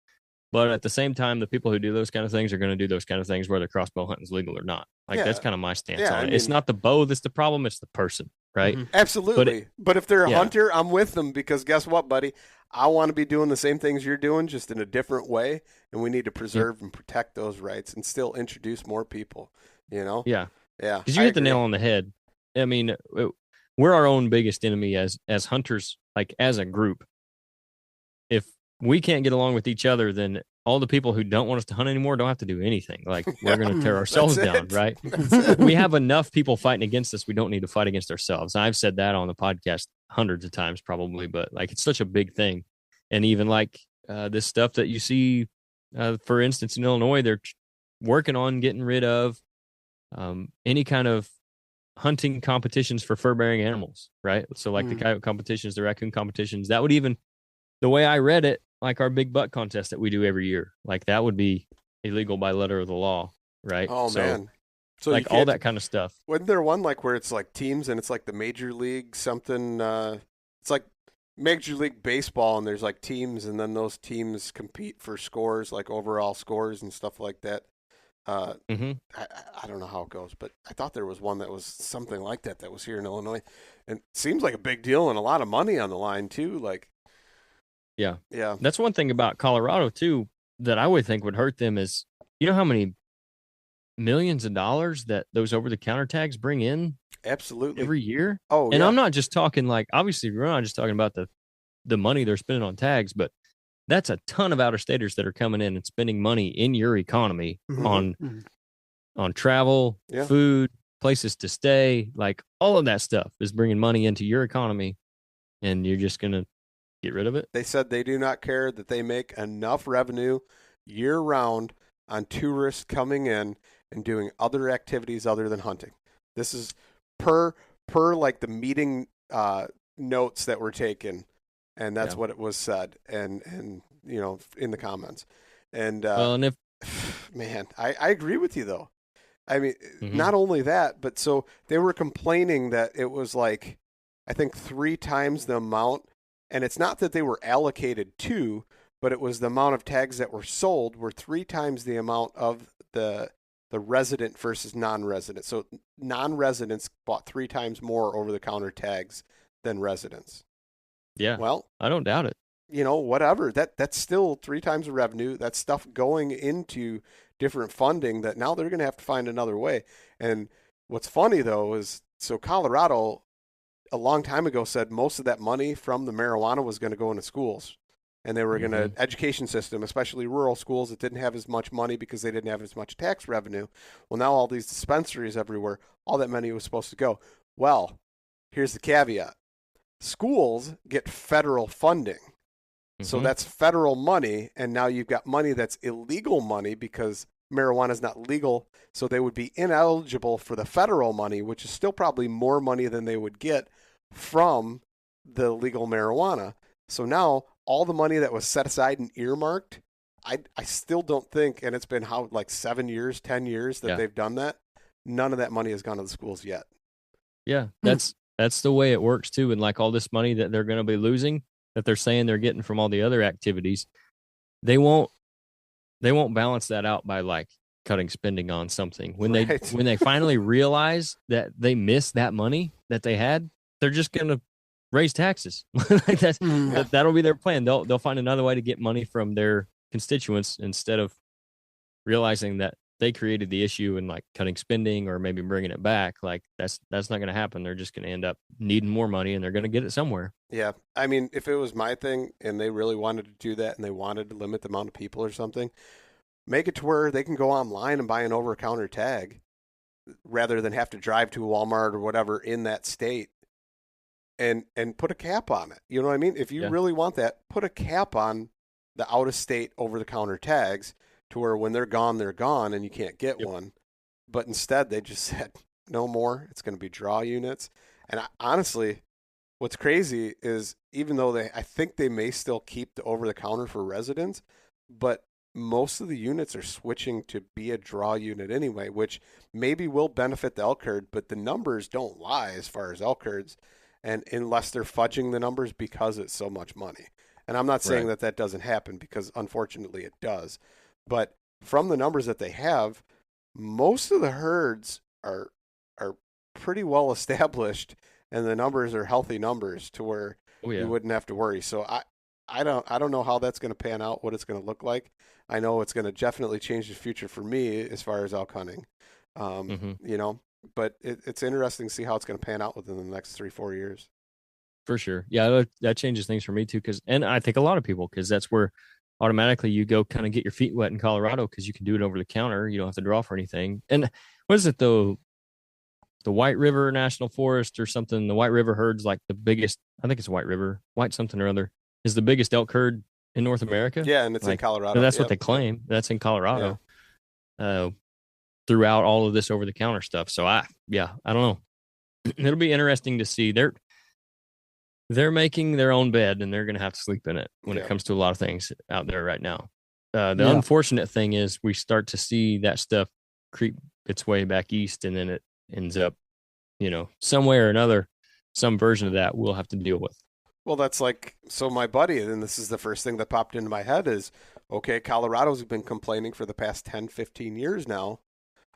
but at the same time, the people who do those kind of things are going to do those kind of things whether crossbow hunting is legal or not. Like that's kind of my stance on it. I mean, it's not the bow that's the problem, it's the person, right? Absolutely. But if they're a hunter, I'm with them because guess what, buddy? I want to be doing the same things you're doing, just in a different way, and we need to preserve and protect those rights and still introduce more people, you know? Yeah. Yeah. Because you hit the nail on the head. I mean, we're our own biggest enemy as hunters, like as a group. If we can't get along with each other, then all the people who don't want us to hunt anymore don't have to do anything. Like, we're going to tear ourselves down, right? We have enough people fighting against us. We don't need to fight against ourselves. And I've said that on the podcast hundreds of times probably, but like, it's such a big thing. And even like this stuff that you see, for instance, in Illinois, they're working on getting rid of any kind of hunting competitions for fur-bearing animals, right? So like the coyote competitions, the raccoon competitions, that would even, the way I read it, like our big buck contest that we do every year, like that would be illegal by letter of the law, right? Oh, man. So like all that kind of stuff. Wasn't there one like where it's like teams and it's like the Major League something? It's like Major League Baseball and there's like teams and then those teams compete for scores, like overall scores and stuff like that. I don't know how it goes, but I thought there was one that was something like that was here in Illinois, and it seems like a big deal and a lot of money on the line too. Like, yeah. That's one thing about Colorado too that I would think would hurt them is, you know how many millions of dollars that those over-the-counter tags bring in? Absolutely. Every year. Oh, and yeah. I'm not just talking like, obviously we're not just talking about the money they're spending on tags, but that's a ton of out-of-staters that are coming in and spending money in your economy on travel, food, places to stay, like all of that stuff is bringing money into your economy, and you're just going to get rid of it. They said they do not care that they make enough revenue year-round on tourists coming in and doing other activities other than hunting. This is per like the meeting notes that were taken. And that's what it was said, and you know, in the comments. And and if man, I agree with you though. I mean, not only that, but so they were complaining that it was like, I think 3 times the amount, and it's not that they were allocated to, but it was the amount of tags that were sold were 3 times the amount of the resident versus non-resident. So non-residents bought 3 times more over-the-counter tags than residents. Yeah. Well, I don't doubt it. You know, whatever. That's still 3 times the revenue. That's stuff going into different funding that now they're going to have to find another way. And what's funny though is, so Colorado a long time ago said most of that money from the marijuana was going to go into schools, and they were going to education system, especially rural schools that didn't have as much money because they didn't have as much tax revenue. Well, now all these dispensaries everywhere, all that money was supposed to go. Well, here's the caveat. Schools get federal funding. So that's federal money, and now you've got money that's illegal money because marijuana is not legal, so they would be ineligible for the federal money, which is still probably more money than they would get from the legal marijuana. So now all the money that was set aside and earmarked, I still don't think, and it's been like 7 years, 10 years that they've done that, none of that money has gone to the schools yet. Yeah, that's the way it works too. And like all this money that they're going to be losing, that they're saying they're getting from all the other activities, they won't balance that out by like cutting spending on something. When they finally realize that they missed that money that they had, they're just going to raise taxes. Like that'll be their plan. They'll find another way to get money from their constituents instead of realizing that they created the issue and like cutting spending or maybe bringing it back. Like that's not going to happen. They're just going to end up needing more money, and they're going to get it somewhere. Yeah. I mean, if it was my thing and they really wanted to do that and they wanted to limit the amount of people or something, make it to where they can go online and buy an over-the-counter tag rather than have to drive to a Walmart or whatever in that state and put a cap on it. You know what I mean? If you really want that, put a cap on the out-of-state over-the-counter tags to where when they're gone, and you can't get one. But instead, they just said, no more. It's going to be draw units. And honestly, what's crazy is even though I think they may still keep the over-the-counter for residents, but most of the units are switching to be a draw unit anyway, which maybe will benefit the elk herd, but the numbers don't lie as far as elk herds, and unless they're fudging the numbers because it's so much money. And I'm not saying that doesn't happen, because unfortunately it does. But from the numbers that they have, most of the herds are pretty well established, and the numbers are healthy numbers to where you wouldn't have to worry. So I don't know how that's going to pan out, what it's going to look like. I know it's going to definitely change the future for me as far as elk hunting. You know, but it's interesting to see how it's going to pan out within the next 3-4 years. For sure. Yeah, that changes things for me too. And I think a lot of people, because that's where automatically you go kind of get your feet wet in Colorado, because you can do it over the counter. You don't have to draw for anything. And what is it though? The White River National Forest or something. The White River herd's like the biggest. I think it's White River, White something or other, is the biggest elk herd in North America. Yeah, and it's in Colorado. That's what they claim. That's in Colorado. Throughout all of this over-the-counter stuff. So I don't know. It'll be interesting to see. They're making their own bed, and they're going to have to sleep in it when it comes to a lot of things out there right now. The unfortunate thing is we start to see that stuff creep its way back east, and then it ends up, some way or another, some version of that we'll have to deal with. Well, that's so my buddy, and this is the first thing that popped into my head is, okay, Colorado's been complaining for the past 10, 15 years now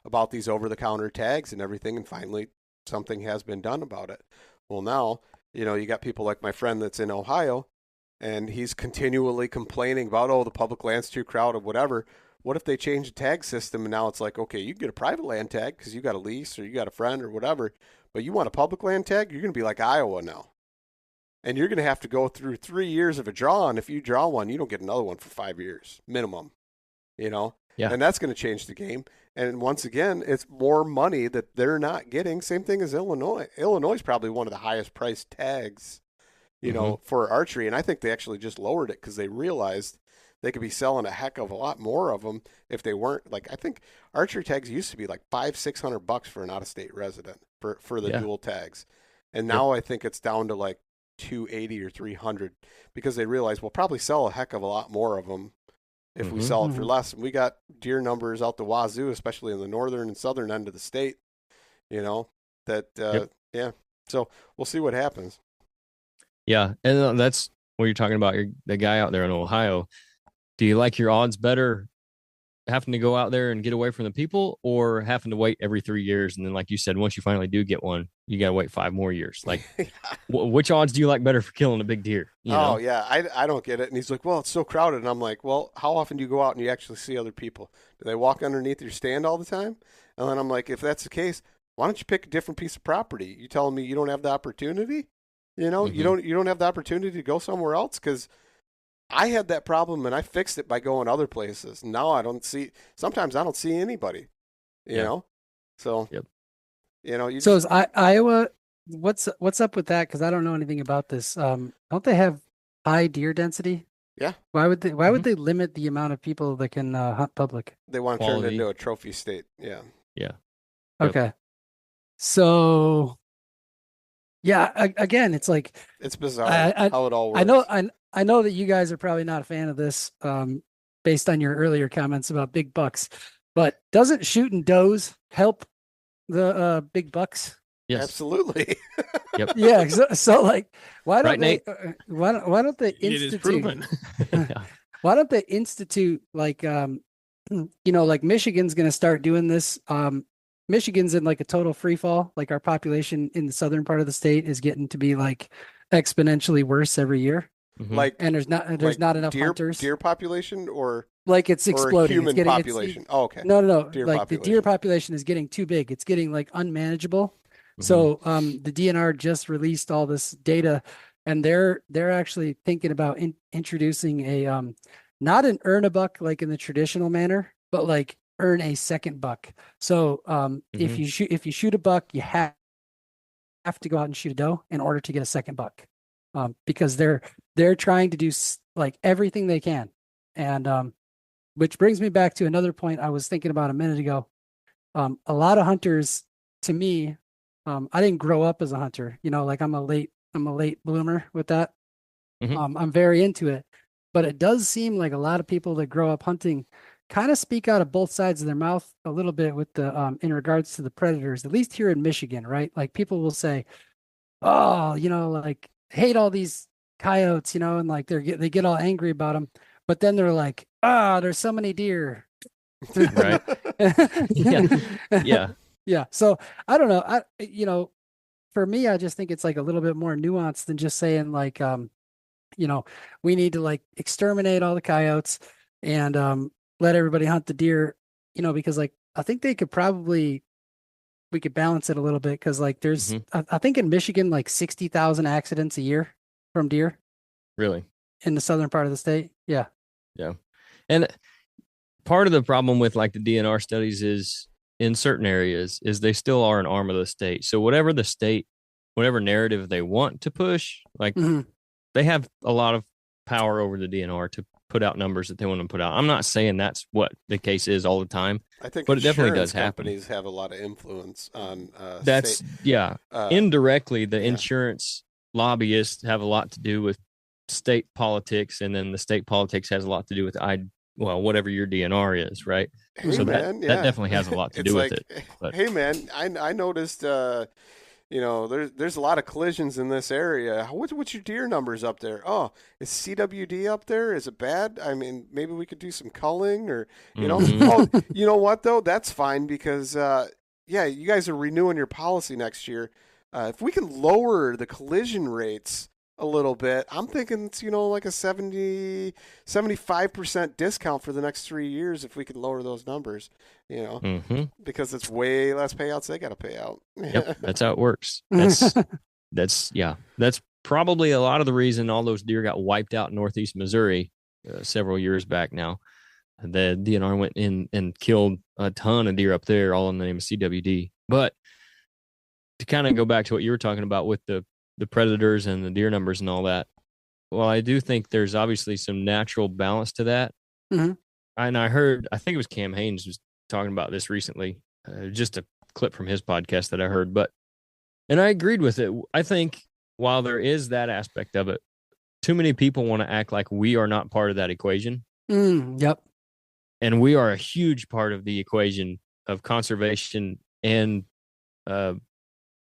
about these over-the-counter tags and everything, and finally something has been done about it. Well, now, you got people like my friend that's in Ohio, and he's continually complaining about, the public land's too crowded, whatever. What if they change the tag system, and now it's like, okay, you can get a private land tag because you got a lease or you got a friend or whatever, but you want a public land tag, you're going to be like Iowa now. And you're going to have to go through 3 years of a draw, and if you draw one, you don't get another one for 5 years, minimum, Yeah. And that's going to change the game. And once again, it's more money that they're not getting. Same thing as Illinois. Illinois is probably one of the highest priced tags, for archery. And I think they actually just lowered it because they realized they could be selling a heck of a lot more of them if they weren't. I think archery tags used to be like $500-$600 for an out-of-state resident for the dual tags. And now I think it's down to like $280 or $300 because they realize we'll probably sell a heck of a lot more of them if we sell it for less. And we got deer numbers out the wazoo, especially in the northern and southern end of the state, So we'll see what happens. Yeah. And that's what you're talking about. The guy out there in Ohio. Do you like your odds better having to go out there and get away from the people, or having to wait every 3 years? And then, like you said, once you finally do get one, you got to wait 5 more years. Which odds do you like better for killing a big deer? Yeah. I don't get it. And he's like, well, it's so crowded. And I'm like, well, how often do you go out and you actually see other people? Do they walk underneath your stand all the time? And then I'm like, if that's the case, why don't you pick a different piece of property? You telling me you don't have the opportunity? You don't have the opportunity to go somewhere else? Because I had that problem and I fixed it by going other places. Now sometimes I don't see anybody, So, so is Iowa, what's up with that? Cause I don't know anything about this. Don't they have high deer density? Yeah. Why would they limit the amount of people that can hunt public? They want to turn it into a trophy state. Yeah. Yeah. Okay. So again, it's like, it's bizarre how it all works. I know that you guys are probably not a fan of this, based on your earlier comments about big bucks, but doesn't shooting does help the big bucks? Yes, absolutely. Yep. Yeah. So why don't they institute? Why don't they institute like Michigan's going to start doing this? Michigan's in like a total free fall. Like our population in the southern part of the state is getting to be like exponentially worse every year. Mm-hmm. And there's not enough hunters. Deer population or like it's exploding. Human population. Okay. No. The deer population is getting too big. It's getting like unmanageable. Mm-hmm. So the DNR just released all this data, and they're actually thinking about introducing a not an earn a buck like in the traditional manner, but like earn a second buck. So if you shoot a buck, you have to go out and shoot a doe in order to get a second buck. Because they're trying to do like everything they can. And which brings me back to another point I was thinking about a minute ago. A lot of hunters, to me, I didn't grow up as a hunter, like I'm a late bloomer with that. Mm-hmm. I'm very into it, but it does seem like a lot of people that grow up hunting kind of speak out of both sides of their mouth a little bit with the in regards to the predators, at least here in Michigan, right? Like people will say, oh, like hate all these coyotes, and like they get all angry about them, but then they're like, there's so many deer. Right. Yeah. So I don't know. For me, I just think it's like a little bit more nuanced than just saying like, we need to like exterminate all the coyotes and let everybody hunt the deer, because like I think we could balance it a little bit because like there's I think in Michigan like 60,000 accidents a year from deer. Really? In the southern part of the state. Yeah. Yeah. And part of the problem with like the DNR studies is in certain areas is they still are an arm of the state. So whatever narrative they want to push, like they have a lot of power over the DNR to put out numbers that they want to put out. I'm not saying that's what the case is all the time. I think but it definitely does companies happen. have a lot of influence on indirectly the insurance lobbyists have a lot to do with state politics, and then the state politics has a lot to do with whatever your DNR is, right? Hey, so man, that definitely has a lot to do with it. But, hey man, I noticed there's a lot of collisions in this area. What's your deer numbers up there? Oh, is CWD up there? Is it bad? I mean, maybe we could do some culling, or Oh, you know what though? That's fine, because you guys are renewing your policy next year. If we can lower the collision rates a little bit, I'm thinking it's, like a 75% discount for the next 3 years if we could lower those numbers, because it's way less payouts they got to pay out. Yep, that's how it works. That's probably a lot of the reason all those deer got wiped out in Northeast Missouri several years back now. The DNR went in and killed a ton of deer up there, all in the name of CWD. But to kind of go back to what you were talking about with the predators and the deer numbers and all that, well, I do think there's obviously some natural balance to that. Mm-hmm. And I think it was Cam Haynes was talking about this recently, just a clip from his podcast that I heard, and I agreed with it. I think while there is that aspect of it, too many people want to act like we are not part of that equation. Yep. And we are a huge part of the equation of conservation and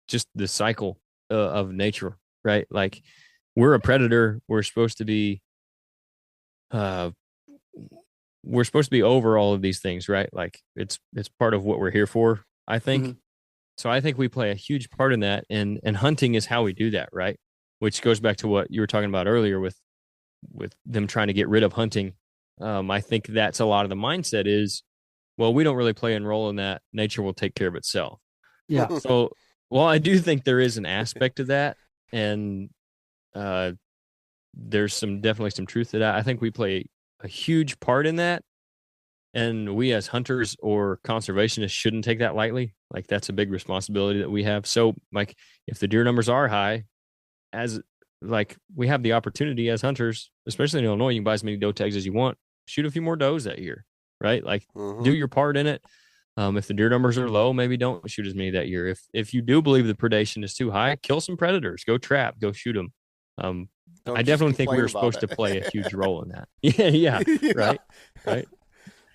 just the cycle of nature, right? Like, we're a predator. We're supposed to be over all of these things, right? Like, it's part of what we're here for, I think. Mm-hmm. So I think we play a huge part in that, and hunting is how we do that, right? Which goes back to what you were talking about earlier with them trying to get rid of hunting. I think that's a lot of the mindset is, well, we don't really play a role in that. Nature will take care of itself. Yeah. So, well, I do think there is an aspect of that, and there's definitely some truth to that. I think we play a huge part in that, and we as hunters or conservationists shouldn't take that lightly. Like, that's a big responsibility that we have. So, like, if the deer numbers are high, we have the opportunity as hunters, especially in Illinois, you can buy as many doe tags as you want, shoot a few more does that year, right? Like, do your part in it. If the deer numbers are low, maybe don't shoot as many that year. If you do believe the predation is too high, kill some predators, go trap, go shoot them. I definitely think we're supposed to play a huge role in that. Yeah. Right.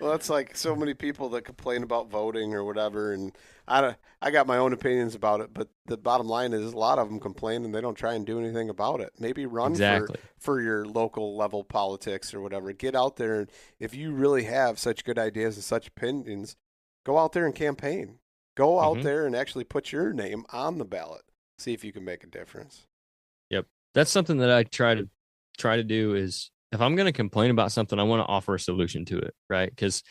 Well, that's like so many people that complain about voting or whatever, and I got my own opinions about it, but the bottom line is a lot of them complain and they don't try and do anything about it. Maybe run for your local level politics or whatever. Get out there, and if you really have such good ideas and such opinions, go out there and campaign. Go out there and actually put your name on the ballot. See if you can make a difference. Yep. That's something that I try to do is, if I'm going to complain about something, I want to offer a solution to it, right? Because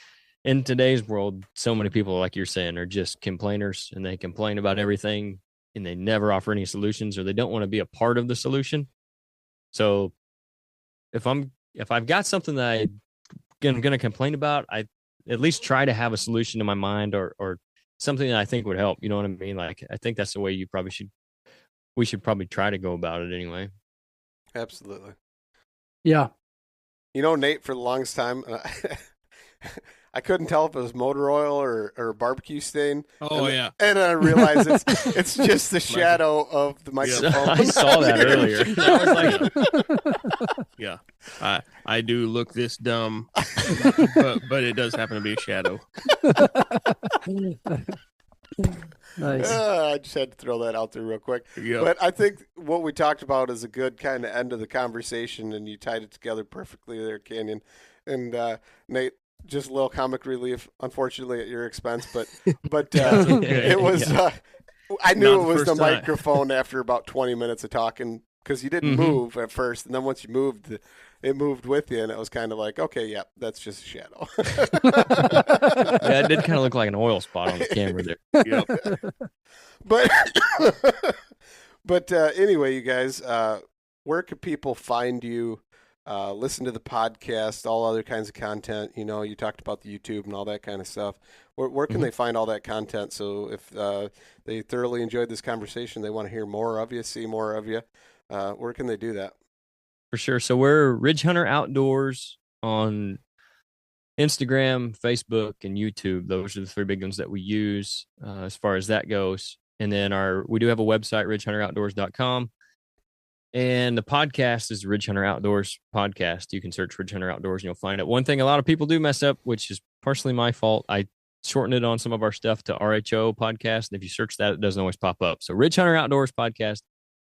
in today's world, so many people, like you're saying, are just complainers, and they complain about everything and they never offer any solutions, or they don't want to be a part of the solution. So if I've got something that I'm going to complain about, I at least try to have a solution in my mind, or something that I think would help. You know what I mean? Like, I think that's the way we should probably try to go about it anyway. Absolutely. Yeah. Nate, for the longest time, I couldn't tell if it was motor oil or barbecue stain. Yeah. And I realized it's just the shadow of the microphone. I saw that earlier. I was like, yeah, I do look this dumb, but it does happen to be a shadow. Nice. I just had to throw that out there real quick. Yep. But I think what we talked about is a good kind of end of the conversation, and you tied it together perfectly there, Canyon. And Nate, just a little comic relief, unfortunately at your expense, but it was. I knew it was the microphone after about 20 minutes of talking, because you didn't move at first, and then once you moved, it moved with you, and it was kind of like, okay, yeah, that's just a shadow. Yeah, it did kind of look like an oil spot on the camera there. Yep. But anyway, you guys, where could people find you? Listen to the podcast, all other kinds of content. You talked about the YouTube and all that kind of stuff. Where can they find all that content? So if they thoroughly enjoyed this conversation, they want to hear more of you, see more of you, where can they do that? For for sure. So we're Ridge Hunter Outdoors on Instagram, Facebook, and YouTube. Those are the 3 big ones that we use as far as that goes. And then we do have a website, ridgehunteroutdoors.com. And the podcast is Ridge Hunter Outdoors podcast. You can search Ridge Hunter Outdoors and you'll find it. One thing a lot of people do mess up, which is partially my fault, I shortened it on some of our stuff to RHO podcast. And if you search that, it doesn't always pop up. So Ridge Hunter Outdoors podcast.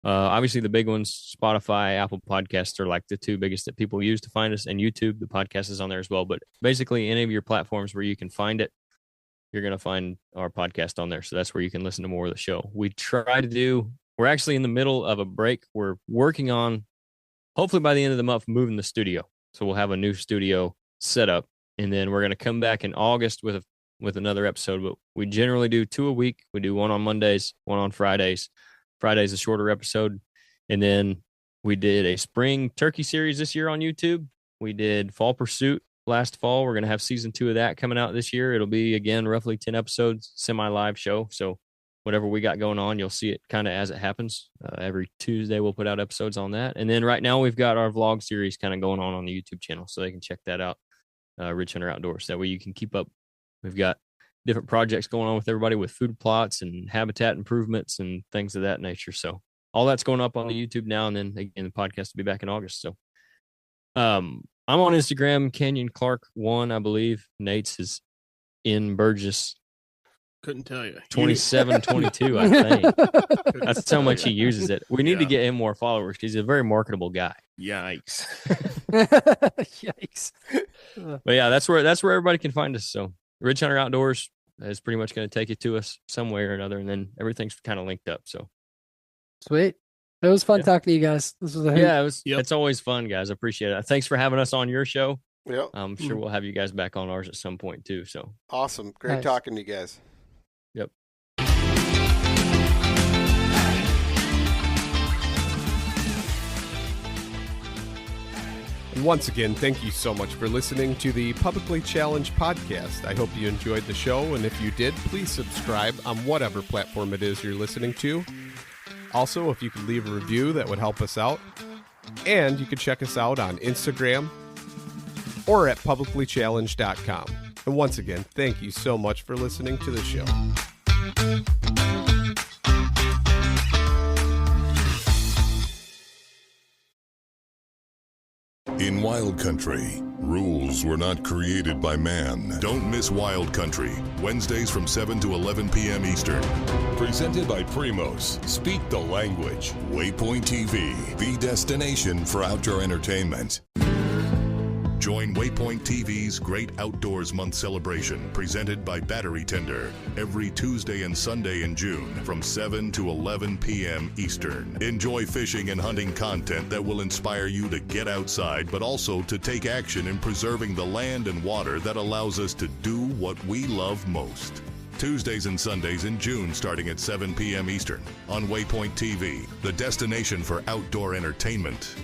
Obviously, the big ones, Spotify, Apple Podcasts are like the 2 biggest that people use to find us, and YouTube. The podcast is on there as well. But basically, any of your platforms where you can find it, you're going to find our podcast on there. So that's where you can listen to more of the show. We're actually in the middle of a break. We're working on, hopefully by the end of the month, moving the studio. So we'll have a new studio set up, and then we're going to come back in August with another episode. But we generally do 2 a week. We do one on Mondays, one on Fridays. Friday's a shorter episode. And then we did a spring turkey series this year on YouTube. We did Fall Pursuit last fall. We're going to have season 2 of that coming out this year. It'll be, again, roughly 10 episodes, semi-live show. So whatever we got going on, you'll see it kind of as it happens. Every Tuesday, we'll put out episodes on that. And then right now we've got our vlog series kind of going on the YouTube channel. So they can check that out, Ridge Hunter Outdoors. That way you can keep up. We've got different projects going on with everybody with food plots and habitat improvements and things of that nature. So all that's going up on the YouTube now. And then again, the podcast will be back in August. So I'm on Instagram, Canyon Clark 1, I believe. Nate's is in Burgess. Couldn't tell you. 2722, I think. That's how much he uses it. We need to get him more followers. He's a very marketable guy. Yikes. Yikes. But yeah, that's where everybody can find us. So Ridge Hunter Outdoors is pretty much going to take you to us some way or another, and then everything's kind of linked up. So sweet. It was fun talking to you guys. This was It's always fun, guys. I appreciate it. Thanks for having us on your show. Yep. I'm sure we'll have you guys back on ours at some point too. So awesome. Great talking to you guys. Yep. And once again, thank you so much for listening to the Publicly Challenged podcast. I hope you enjoyed the show, and if you did, please subscribe on whatever platform it is you're listening to. Also, if you could leave a review, that would help us out. And you can check us out on Instagram or at publiclychallenged.com. And once again, thank you so much for listening to the show. In Wild Country, rules were not created by man. Don't miss Wild Country, Wednesdays from 7 to 11 p.m. Eastern. Presented by Primos. Speak the language. Waypoint TV, the destination for outdoor entertainment. Join Waypoint TV's Great Outdoors Month celebration, presented by Battery Tender, every Tuesday and Sunday in June from 7 to 11 p.m. Eastern. Enjoy fishing and hunting content that will inspire you to get outside, but also to take action in preserving the land and water that allows us to do what we love most. Tuesdays and Sundays in June starting at 7 p.m. Eastern on Waypoint TV, the destination for outdoor entertainment.